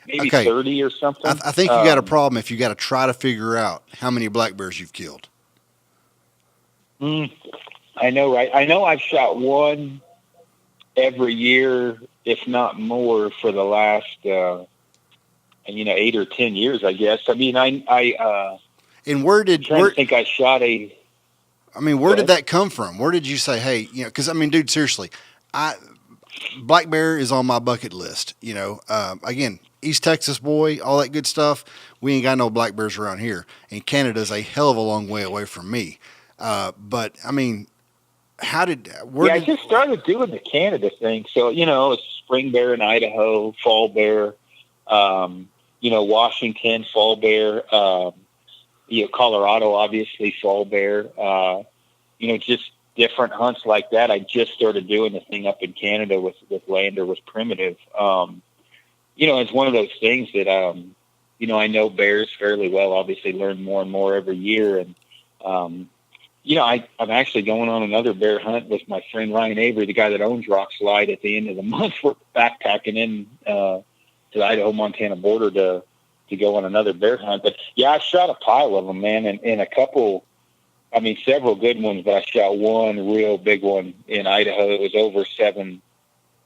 maybe 30 or something. I think you got a problem if you got to try to figure out how many black bears you've killed. I know, right? I know I've shot one every year, if not more, for the last, 8 or 10 years, I guess. I mean, and where did I shot a? I mean, where did that come from? Where did you say, hey, because I mean, dude, seriously, black bear is on my bucket list. Again, East Texas boy, all that good stuff. We ain't got no black bears around here, and Canada's a hell of a long way away from me. But I mean, I just started doing the Canada thing. So, it's spring bear in Idaho, fall bear, Washington, fall bear, Colorado, obviously fall bear, just different hunts like that. I just started doing the thing up in Canada with Lander with Primitive. It's one of those things that, I know bears fairly well, obviously learn more and more every year. And, I'm actually going on another bear hunt with my friend Ryan Avery, the guy that owns Rock Slide. At the end of the month, we're backpacking in to the Idaho-Montana border to go on another bear hunt. But yeah, I shot a pile of them, man, and a couple. I mean, several good ones. But I shot one real big one in Idaho. It was over 7. I'm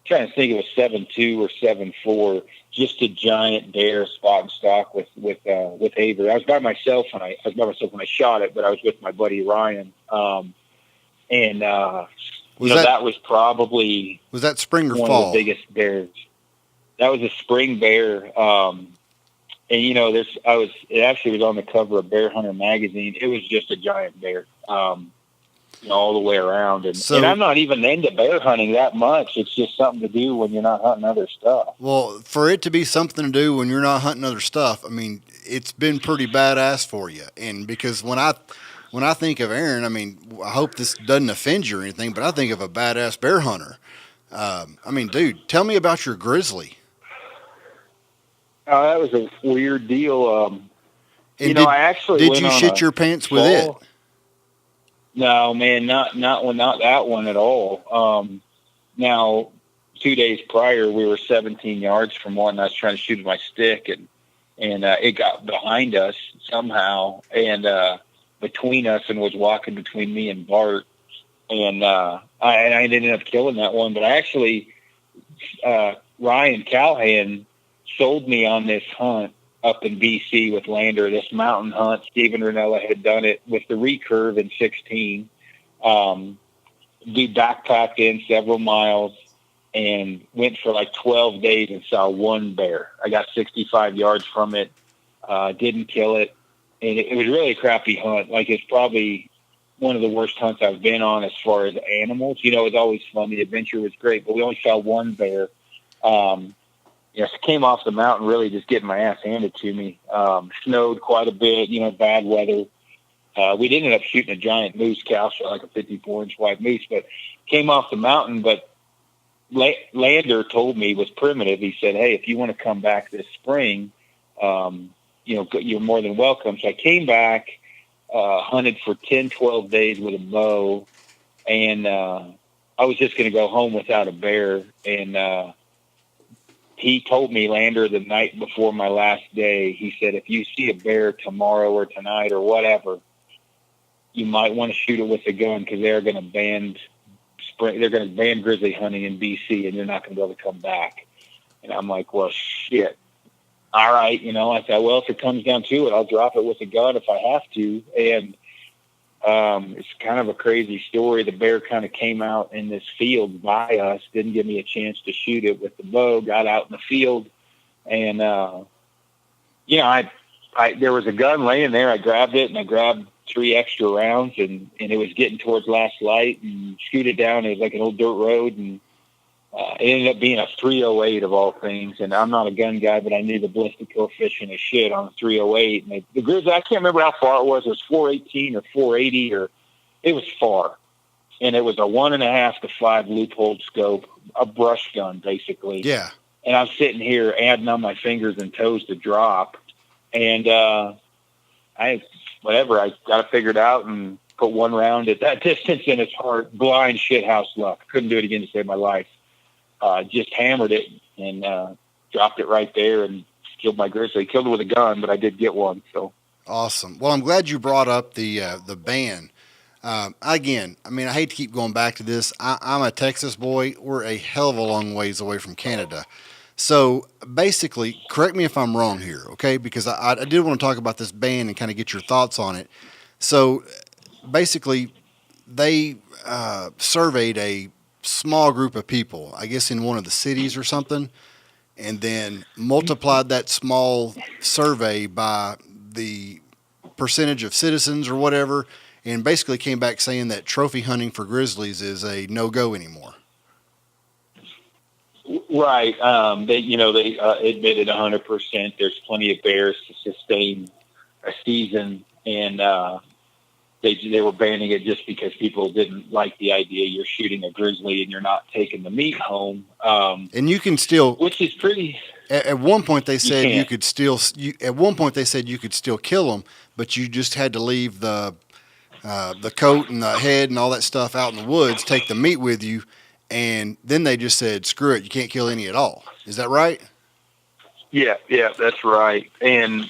trying to think, it was 7.2 or 7.4. Just a giant bear, spot and stock with Avery. I was by myself when I shot it, but I was with my buddy Ryan. That was probably spring or one fall? Of the biggest bears. That was a spring bear. It actually was on the cover of Bear Hunter magazine. It was just a giant bear. All the way around. And I'm not even into bear hunting that much. It's just something to do when you're not hunting other stuff. Well, for it to be something to do when you're not hunting other stuff, I mean, it's been pretty badass for you. And because when I think of Aron, I mean, I hope this doesn't offend you or anything, but I think of a badass bear hunter. I mean, dude, tell me about your grizzly. That was a weird deal. I actually did you shit your pants with it? No, man, not that one at all. Now, 2 days prior, we were 17 yards from one, and I was trying to shoot with my stick, and it got behind us somehow, and between us, and was walking between me and Bart, and I ended up killing that one. But I actually, Ryan Callahan sold me on this hunt up in BC with Lander, this mountain hunt. Steven Ranella had done it with the recurve in 16. We backpacked in several miles and went for like 12 days and saw one bear. I got 65 yards from it, didn't kill it. And it was really a crappy hunt. Like, it's probably one of the worst hunts I've been on as far as animals. It's always fun. The adventure was great, but we only saw one bear. Came off the mountain really just getting my ass handed to me. Snowed quite a bit, bad weather. We ended up shooting a giant moose cow, shot like a 54-inch white moose, but came off the mountain. But Lander told me, was Primitive, he said, hey, if you want to come back this spring, you're more than welcome. So I came back, hunted for 10, 12 days with a bow, and I was just going to go home without a bear. And he told me, Lander, the night before my last day, he said, if you see a bear tomorrow or tonight or whatever, you might want to shoot it with a gun, because they're going to ban grizzly hunting in BC, and you're not going to be able to come back. And I'm like, well, shit. All right. I said, well, if it comes down to it, I'll drop it with a gun if I have to. And it's kind of a crazy story. The bear kind of came out in this field by us, didn't give me a chance to shoot it with the bow, got out in the field. And, I there was a gun laying there. I grabbed it, and I grabbed 3 extra rounds, and it was getting towards last light, and shoot it down. It was like an old dirt road, and it ended up being a 308 of all things. And I'm not a gun guy, but I knew the ballistic coefficient of shit on a 308. And the grizzly, I can't remember how far it was. It was 418 or 480, or it was far. And it was a 1.5 to 5 loophole scope, a brush gun, basically. Yeah. And I'm sitting here adding on my fingers and toes to drop. And I got it figured out and put 1 round at that distance in his heart. Blind shithouse luck. Couldn't do it again to save my life. Just hammered it and dropped it right there and killed my grizzly. Killed it with a gun, but I did get one. So awesome. Well, I'm glad you brought up the ban. Again, I mean, I hate to keep going back to this. I'm a Texas boy. We're a hell of a long ways away from Canada. So basically, correct me if I'm wrong here, okay? Because I did want to talk about this ban and kind of get your thoughts on it. So basically, they surveyed a small group of people, I guess in one of the cities or something, and then multiplied that small survey by the percentage of citizens or whatever, and basically came back saying that trophy hunting for grizzlies is a no-go anymore. Right. They admitted 100%. There's plenty of bears to sustain a season, and they were banning it just because people didn't like the idea you're shooting a grizzly and you're not taking the meat home. And you can still, which is pretty. At one point they said you could still. At one point they said you could still kill them, but you just had to leave the coat and the head and all that stuff out in the woods. Take the meat with you. And then they just said, screw it, you can't kill any at all. Is that right? Yeah, that's right. And,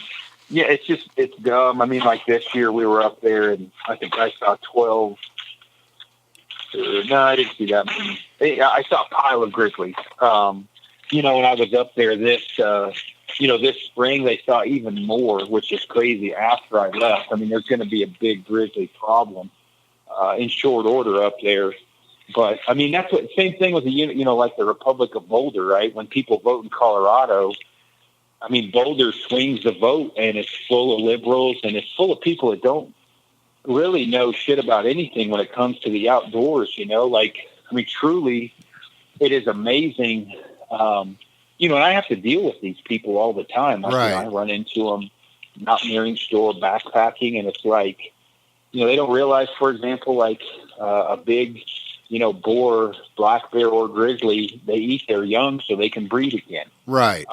yeah, it's dumb. I mean, like this year we were up there, and I think I saw 12. No, I didn't see that many. I saw a pile of grizzlies. When I was up there this spring, they saw even more, which is crazy after I left. I mean, there's going to be a big grizzly problem in short order up there. But, I mean, that's same thing with like the Republic of Boulder, right? When people vote in Colorado, I mean, Boulder swings the vote, and it's full of liberals, and it's full of people that don't really know shit about anything when it comes to the outdoors, truly, it is amazing. And I have to deal with these people all the time. Right. I run into them mountaineering store, backpacking, and it's like, they don't realize, for example, a big boar, black bear, or grizzly, they eat their young so they can breed again. Right.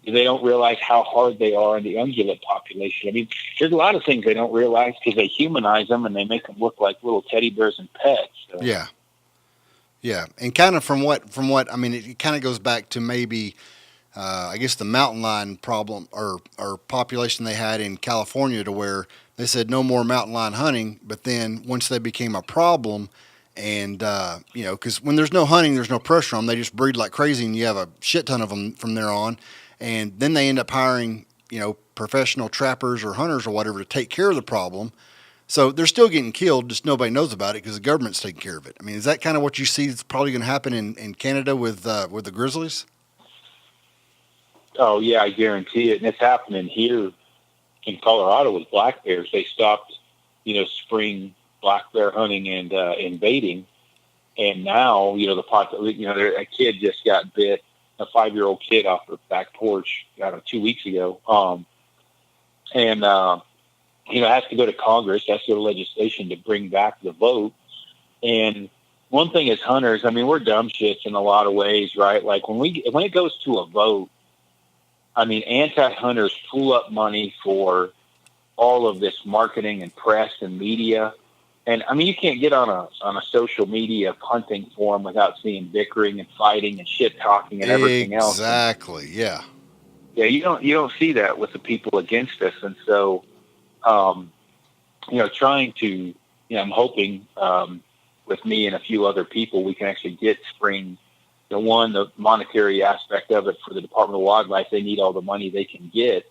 They don't realize how hard they are in the ungulate population. I mean, there's a lot of things they don't realize because they humanize them and they make them look like little teddy bears and pets. So. Yeah. Yeah. And kind of from what, I mean, it kind of goes back to maybe, I guess the mountain lion problem or population they had in California, to where they said no more mountain lion hunting. But then once they became a problem, and, because when there's no hunting, there's no pressure on them. They just breed like crazy, and you have a shit ton of them from there on. And then they end up hiring, professional trappers or hunters or whatever to take care of the problem. So they're still getting killed, just nobody knows about it because the government's taking care of it. I mean, is that kind of what you see is probably going to happen in Canada with the grizzlies? Oh, yeah, I guarantee it. And it's happening here in Colorado with black bears. They stopped, spring black bear hunting and invading, and now a kid just got bit, a 5-year-old kid off the back porch 2 weeks ago, and has to go to Congress, has to go to legislation to bring back the vote. And one thing is hunters, I mean, we're dumb shits in a lot of ways, right? Like when it goes to a vote, I mean, anti-hunters pull up money for all of this marketing and press and media. And I mean, you can't get on a social media hunting forum without seeing bickering and fighting and shit talking and everything else. Exactly. Yeah. Yeah. You don't see that with the people against us. And so, trying to, I'm hoping, with me and a few other people, we can actually get spring, the monetary aspect of it for the Department of Wildlife. They need all the money they can get,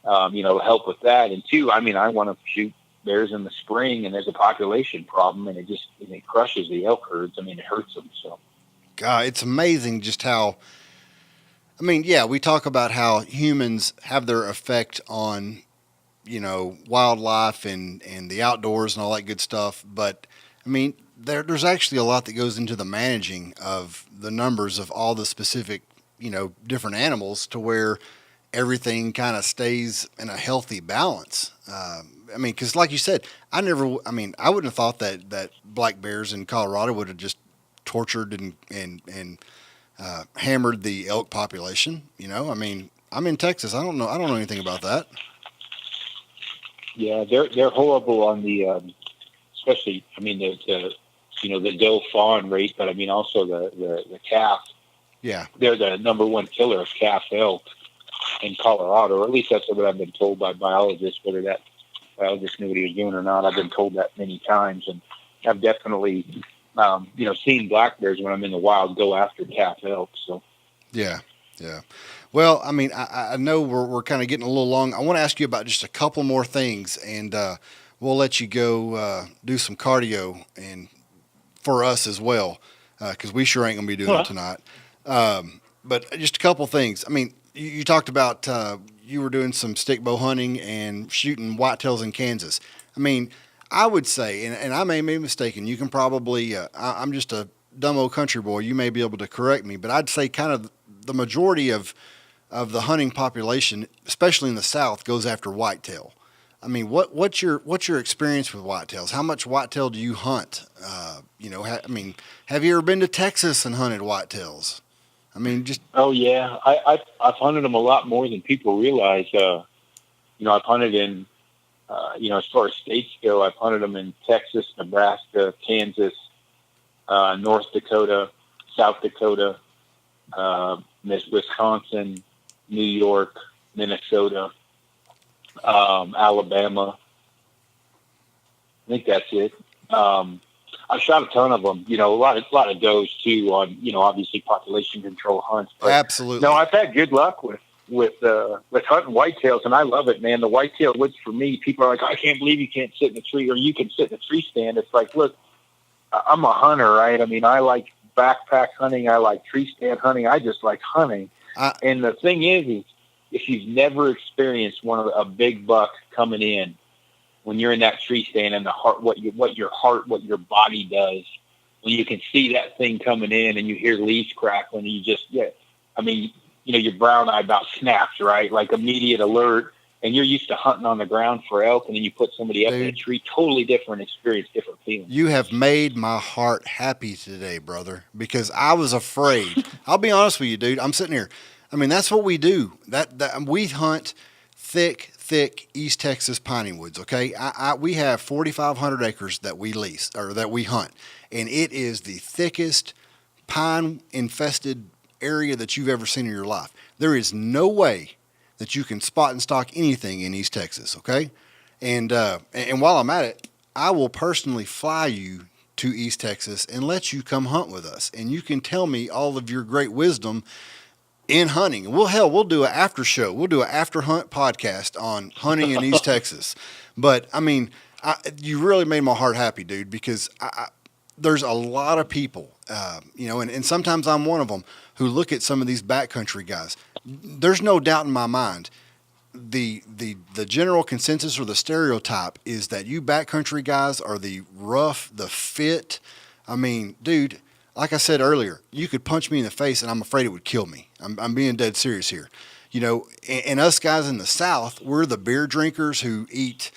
help with that. And two, I mean, I want to shoot bears in the spring, and there's a population problem, and it crushes the elk herds. I mean, it hurts them. So, God, it's amazing just how. I mean, yeah, we talk about how humans have their effect on wildlife and the outdoors and all that good stuff. But I mean, there's actually a lot that goes into the managing of the numbers of all the specific, different animals to where everything kind of stays in a healthy balance. I mean, because like you said, I wouldn't have thought that black bears in Colorado would have just tortured and hammered the elk population. I mean, I'm in Texas. I don't know anything about that. Yeah, they're horrible on the, especially. I mean, the doe fawn rate, but I mean also the calf. Yeah, they're the number one killer of calf elk in Colorado, or at least that's what I've been told by biologists. Whether that biologist knew what he was doing or not, I've been told that many times, and I've definitely, seen black bears when I'm in the wild go after calf elk. So, yeah. Well, I mean, I know we're kind of getting a little long. I want to ask you about just a couple more things, and we'll let you go do some cardio and for us as well, because we sure ain't gonna be doing it tonight. But just a couple things. I mean, you talked about you were doing some stick bow hunting and shooting whitetails in Kansas. I mean, I would say, and I may be mistaken, you can probably, I'm just a dumb old country boy, you may be able to correct me, but I'd say kind of the majority of the hunting population, especially in the South, goes after whitetail. I mean, what's your experience with whitetails? How much whitetail do you hunt? Have you ever been to Texas and hunted whitetails? I mean, just... Oh, yeah. I've hunted them a lot more than people realize. I've hunted in, as far as states go, I've hunted them in Texas, Nebraska, Kansas, North Dakota, South Dakota, Wisconsin, New York, Minnesota, Alabama. I think that's it. I shot a ton of them, a lot of does too on, obviously population control hunts. But absolutely. No, I've had good luck with hunting whitetails, and I love it, man. The whitetail woods for me, people are like, I can't believe you can't sit in a tree, or you can sit in a tree stand. It's like, look, I'm a hunter, right? I mean, I like backpack hunting. I like tree stand hunting. I just like hunting. And the thing is if you've never experienced a big buck coming in, when you're in that tree stand and what your body does, when you can see that thing coming in and you hear leaves crackling, your brown eye about snaps, right? Like immediate alert. And you're used to hunting on the ground for elk, and then you put somebody up in a tree, totally different experience, different feeling. You have made my heart happy today, brother, because I was afraid. I'll be honest with you, dude. I'm sitting here. I mean, that's what we do. That we hunt thick East Texas piney woods, okay? We have 4,500 acres that we lease, or that we hunt, and it is the thickest pine-infested area that you've ever seen in your life. There is no way that you can spot and stock anything in East Texas, okay? And while I'm at it, I will personally fly you to East Texas and let you come hunt with us, and you can tell me all of your great wisdom in hunting. We'll do an after show. We'll do an after hunt podcast on hunting in East Texas. But I mean, you really made my heart happy, dude, because there's a lot of people, and sometimes I'm one of them, who look at some of these backcountry guys. There's no doubt in my mind, the general consensus or the stereotype is that you backcountry guys are the rough, the fit. I mean, dude, like I said earlier, you could punch me in the face and I'm afraid it would kill me. I'm being dead serious here. And us guys in the South, we're the beer drinkers who eat,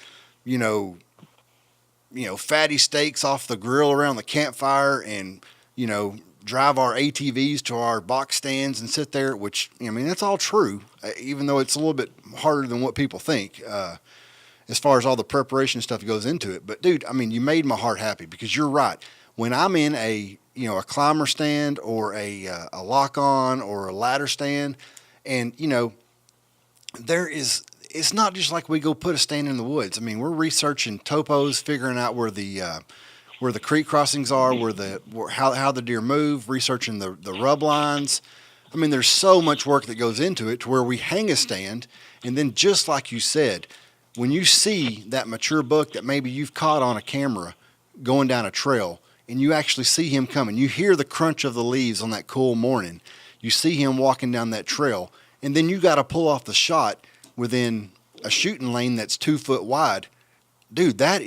fatty steaks off the grill around the campfire and, drive our ATVs to our box stands and sit there, which, that's all true, even though it's a little bit harder than what people think, as far as all the preparation stuff that goes into it. But dude, you made my heart happy, because you're right. When I'm in a climber stand or a lock-on or a ladder stand, and, it's not just like we go put a stand in the woods. We're researching topos, figuring out where the creek crossings are, how the deer move, researching the rub lines. There's so much work that goes into it to where we hang a stand, and then just like you said, when you see that mature buck that maybe you've caught on a camera going down a trail, and you actually see him coming, you hear the crunch of the leaves on that cool morning, you see him walking down that trail, and then you got to pull off the shot within a shooting lane that's 2 foot wide, dude, that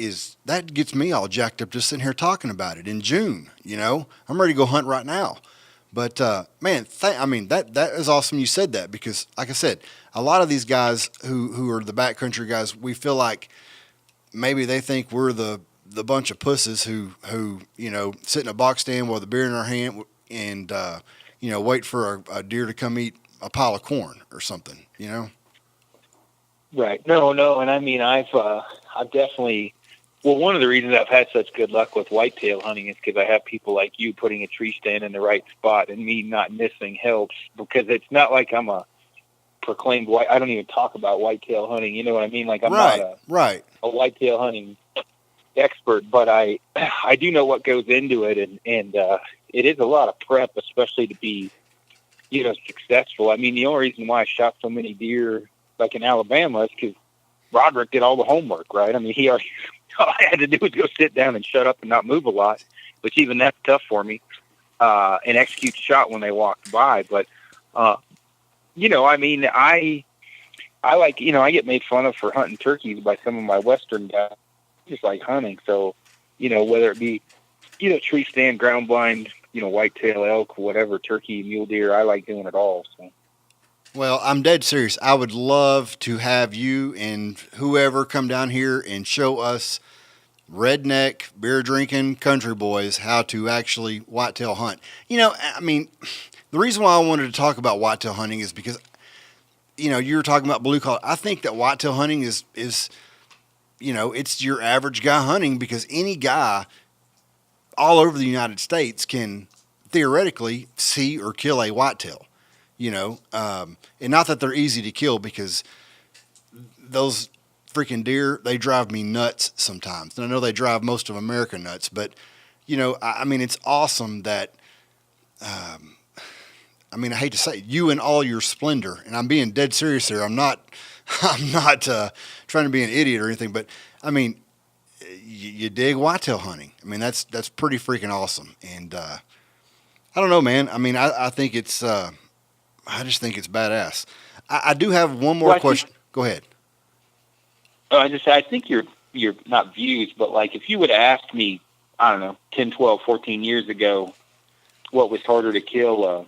gets me all jacked up just sitting here talking about it in June. I'm ready to go hunt right now. But man, that is awesome you said that, because like I said, a lot of these guys who are the backcountry guys, we feel like maybe they think we're the bunch of pusses who sit in a box stand with a beer in our hand and wait for a deer to come eat a pile of corn or something. Right. No. And I mean, I've definitely, well, one of the reasons I've had such good luck with whitetail hunting is because I have people like you putting a tree stand in the right spot, and me not missing helps, because it's not like I'm a proclaimed I don't even talk about whitetail hunting. You know what I mean? Like I'm not a whitetail hunting expert, but I do know what goes into it. And it is a lot of prep, especially to be, successful. I mean, the only reason why I shot so many deer like in Alabama is because Roderick did all the homework, right? I mean, all I had to do was go sit down and shut up and not move a lot, which even that's tough for me, and execute the shot when they walked by. But, I mean, I like, I get made fun of for hunting turkeys by some of my Western guys, just like hunting. So, whether it be, tree stand, ground blind, whitetail, elk, whatever, turkey, mule deer, I like doing it all. So. Well, I'm dead serious. I would love to have you and whoever come down here and show us redneck, beer-drinking country boys how to actually whitetail hunt. I mean, the reason why I wanted to talk about whitetail hunting is because, you were talking about blue collar. I think that whitetail hunting is it's your average guy hunting, because any guy all over the United States can theoretically see or kill a whitetail. And not that they're easy to kill, because those freaking deer, they drive me nuts sometimes. And I know they drive most of America nuts, but, I mean, it's awesome that, I hate to say it, you in all your splendor, and I'm being dead serious here. I'm not trying to be an idiot or anything, but I mean, you dig whitetail hunting. I mean, that's pretty freaking awesome. And, I don't know, man. I mean, I think it's, I just think it's badass. I do have one more question. Go ahead. I think you're not views, but like if you would ask me, I don't know, 10, 12, 14 years ago, what was harder to kill, a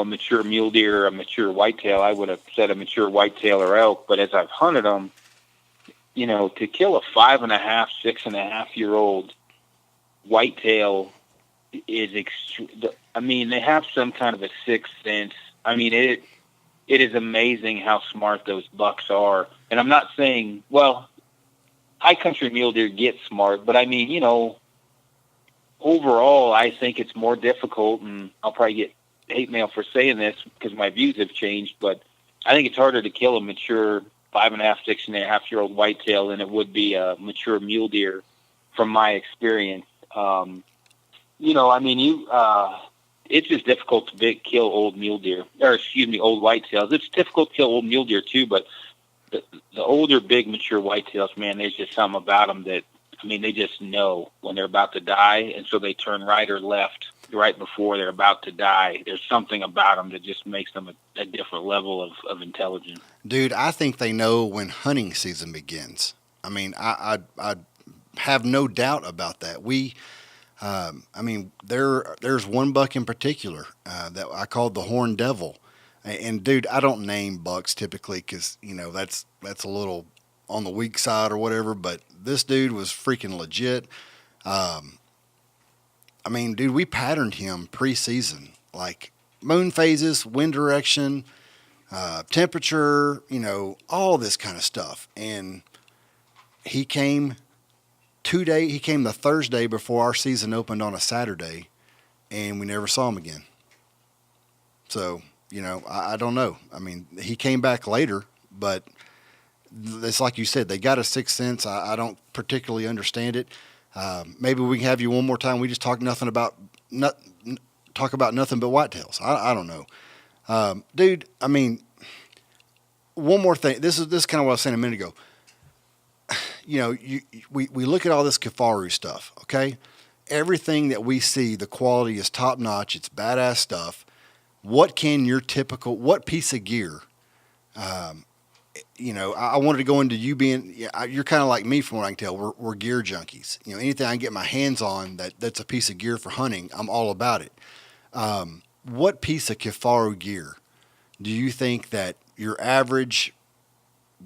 mature mule deer or a mature whitetail, I would have said a mature whitetail or elk. But as I've hunted them, to kill a 5.5, 6.5-year-old whitetail is I mean, they have some kind of a sixth sense. I mean, it is amazing how smart those bucks are. And I'm not saying, well, high country mule deer get smart, but I mean, overall, I think it's more difficult, and I'll probably get hate mail for saying this because my views have changed, but I think it's harder to kill a mature 5.5, 6.5-year-old whitetail than it would be a mature mule deer from my experience. It's just difficult to kill old mule deer, old whitetails. It's difficult to kill old mule deer too, but the older, big, mature whitetails, man, there's just something about them that, I mean, they just know when they're about to die, and so they turn right or left right before they're about to die. There's something about them that just makes them a different level of intelligence. Dude, I think they know when hunting season begins. I mean, I have no doubt about that. There's one buck in particular that I called the Horned Devil. And dude, I don't name bucks typically because, that's a little on the weak side or whatever, but this dude was freaking legit. Dude, we patterned him pre-season, like moon phases, wind direction, temperature, all this kind of stuff. And he came the Thursday before our season opened on a Saturday, and we never saw him again. So, I don't know. I mean, he came back later, but it's like you said, they got a sixth sense. I don't particularly understand it. Maybe we can have you one more time. We just talk nothing but whitetails. I don't know. Dude, I mean, one more thing. This is kind of what I was saying a minute ago. We look at all this Kifaru stuff, okay? Everything that we see, the quality is top notch. It's badass stuff. What piece of gear I wanted to go into you being, you're kind of like me from what I can tell. We're gear junkies. Anything I can get my hands on that's a piece of gear for hunting, I'm all about it. What piece of Kifaru gear do you think that your average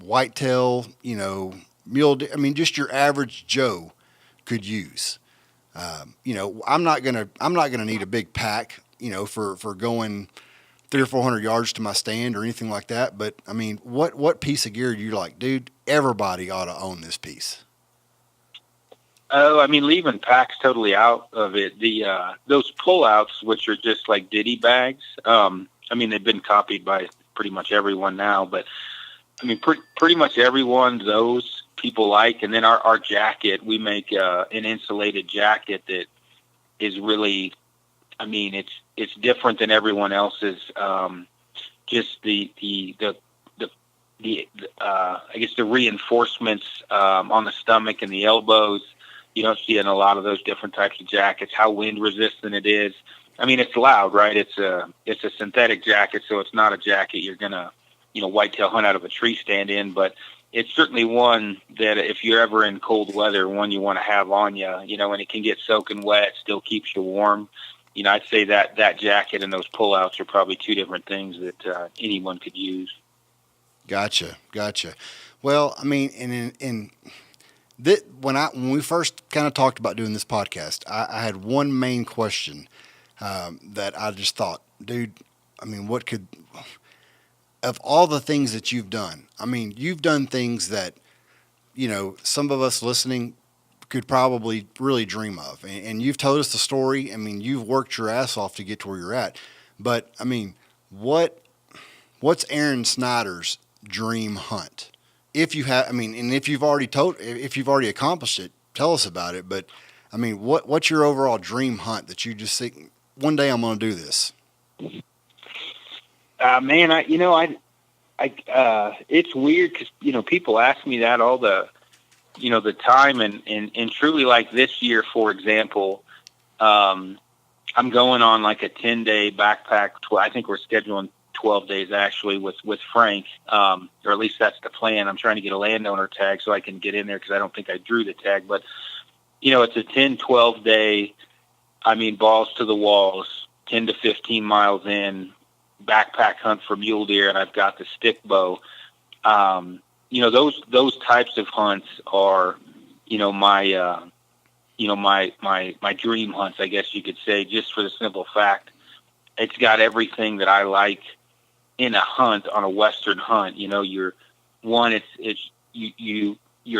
whitetail, mule deer, just your average Joe could use? I'm not gonna need a big pack, for going 300 or 400 yards to my stand or anything like that. But what piece of gear do you like, dude? Everybody ought to own this piece. Oh, leaving packs totally out of it. Those pullouts, which are just like ditty bags. They've been copied by pretty much everyone now, but pretty much everyone, those people like. And then our jacket, we make an insulated jacket that is really, it's different than everyone else's. Just the I guess the reinforcements on the stomach and the elbows. You don't see in a lot of those different types of jackets how wind resistant it is. It's loud, right? It's a synthetic jacket, so it's not a jacket you're gonna, whitetail hunt out of a tree stand in. But it's certainly one that if you're ever in cold weather, one you want to have on you. And it can get soaking wet, still keeps you warm. I'd say that jacket and those pullouts are probably two different things that anyone could use. Gotcha. Well, when we first kind of talked about doing this podcast, I had one main question that I just thought, dude, what could, of all the things that you've done, you've done things that, some of us listening could probably really dream of. And you've told us the story. You've worked your ass off to get to where you're at. But, what's Aron Snyder's dream hunt? If you have, and if you've already accomplished it, tell us about it. But, what's your overall dream hunt that you just think, one day I'm going to do this? It's weird because, people ask me that all the time, and truly, like this year, for example, I'm going on like a 10-day backpack. I think we're scheduling 12 days actually with Frank, or at least that's the plan. I'm trying to get a landowner tag so I can get in there because I don't think I drew the tag, but it's a 10, 12 day, balls to the walls, 10 to 15 miles in, backpack hunt for mule deer, and I've got the stick bow. Those types of hunts are, my dream hunts, I guess you could say, just for the simple fact it's got everything that I like in a hunt, on a Western hunt. You're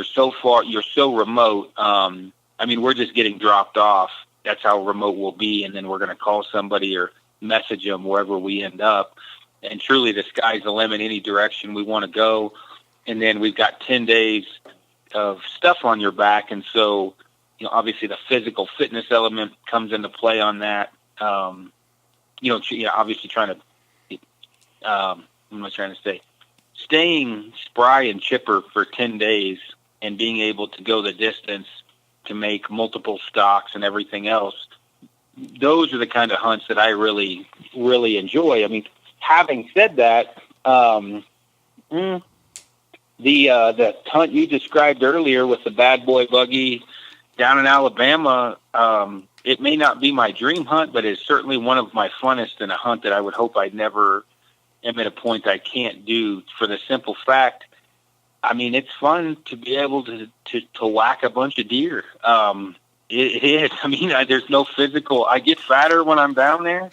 so far, you're so remote. We're just getting dropped off. That's how remote we'll be. And then we're going to call somebody or message them wherever we end up. And truly the sky's the limit, any direction we want to go. And then we've got 10 days of stuff on your back. And so, obviously the physical fitness element comes into play on that. Obviously trying to, what am I trying to say? Staying spry and chipper for 10 days and being able to go the distance to make multiple stocks and everything else. Those are the kind of hunts that I really, really enjoy. Having said that, the hunt you described earlier with the bad boy buggy down in Alabama, it may not be my dream hunt, but it's certainly one of my funnest, and a hunt that I would hope I never am at a point I can't do, for the simple fact, it's fun to be able to whack a bunch of deer. It is. There's no physical. I get fatter when I'm down there.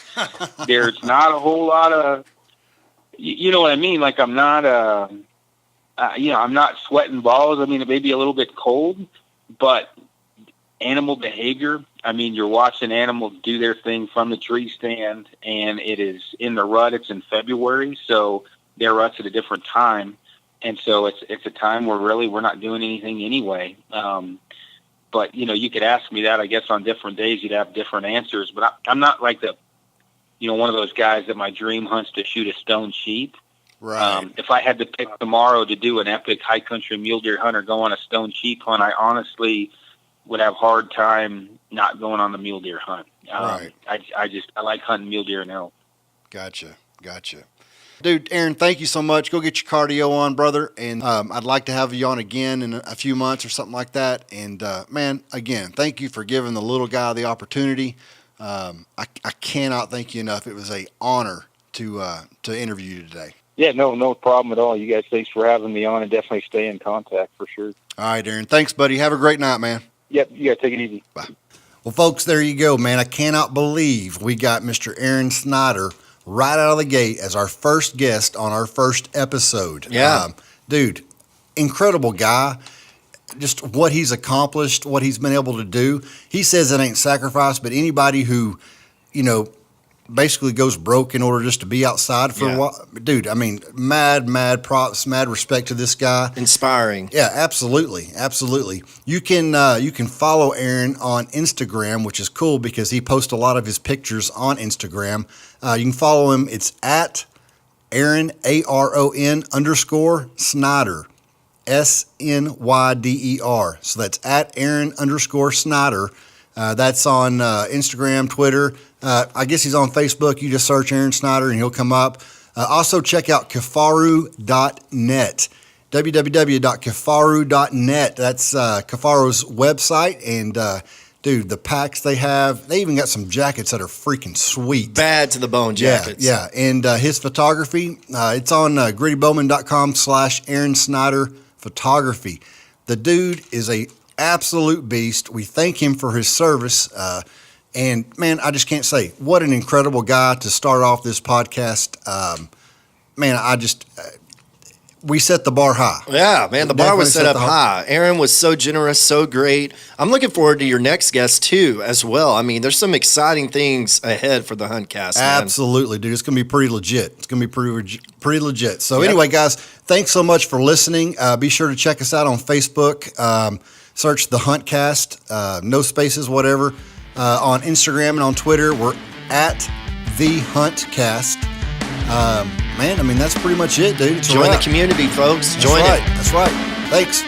There's not a whole lot of, you know what I mean? Like I'm not, I'm not sweating balls. It may be a little bit cold, but animal behavior. You're watching animals do their thing from the tree stand, and it is in the rut. It's in February, so their rut's at a different time. And so it's a time where really we're not doing anything anyway. But, you could ask me that, I guess, on different days, you'd have different answers. But I'm not like one of those guys that my dream hunts to shoot a stone sheep. Right. If I had to pick tomorrow to do an epic high country mule deer hunt or go on a stone sheep hunt, I honestly would have a hard time not going on the mule deer hunt. Right. I like hunting mule deer and elk. Gotcha. Dude, Aaron, thank you so much. Go get your cardio on, brother. And I'd like to have you on again in a few months or something like that. And, man, again, thank you for giving the little guy the opportunity. I cannot thank you enough. It was an honor to interview you today. Yeah, no problem at all. You guys, thanks for having me on, and definitely stay in contact for sure. All right, Aaron. Thanks, buddy. Have a great night, man. Yep, you guys take it easy. Bye. Well, folks, there you go, man. I cannot believe we got Mr. Aron Snyder right out of the gate as our first guest on our first episode. Yeah. Dude, incredible guy. Just what he's accomplished, what he's been able to do. He says it ain't sacrifice, but anybody who, basically goes broke in order just to be outside for a while. Dude, I mean, mad props, mad respect to this guy. Inspiring. Yeah, absolutely. You can follow Aaron on Instagram, which is cool because he posts a lot of his pictures on Instagram. You can follow him. It's at Aron, ARON _Snyder, SNYDER. So that's at Aron _Snyder. That's on Instagram, Twitter. I guess he's on Facebook. You just search Aron Snyder and he'll come up. Also check out Kifaru.net, www.kifaru.net. That's Kifaru's website. And, dude, the packs they have, they even got some jackets that are freaking sweet. Bad to the bone jackets. Yeah. And his photography, it's on GrittyBowman.com/Aron Snyder Photography. The dude is a absolute beast. We thank him for his service. And man, I just can't say what an incredible guy to start off this podcast. We set the bar high. Yeah, man, the bar was set up high. Aaron was so generous, so great. I'm looking forward to your next guest too, as well. I mean, there's some exciting things ahead for the Huntcast. Man. Absolutely, dude. It's going to be pretty legit. Pretty legit. So anyway, guys, thanks so much for listening. Be sure to check us out on Facebook. Search the Huntcast, no spaces, whatever. On Instagram and on Twitter, we're at the Huntcast. Man, I mean, that's pretty much it, dude. Join the community, folks. Join it. That's right. Thanks.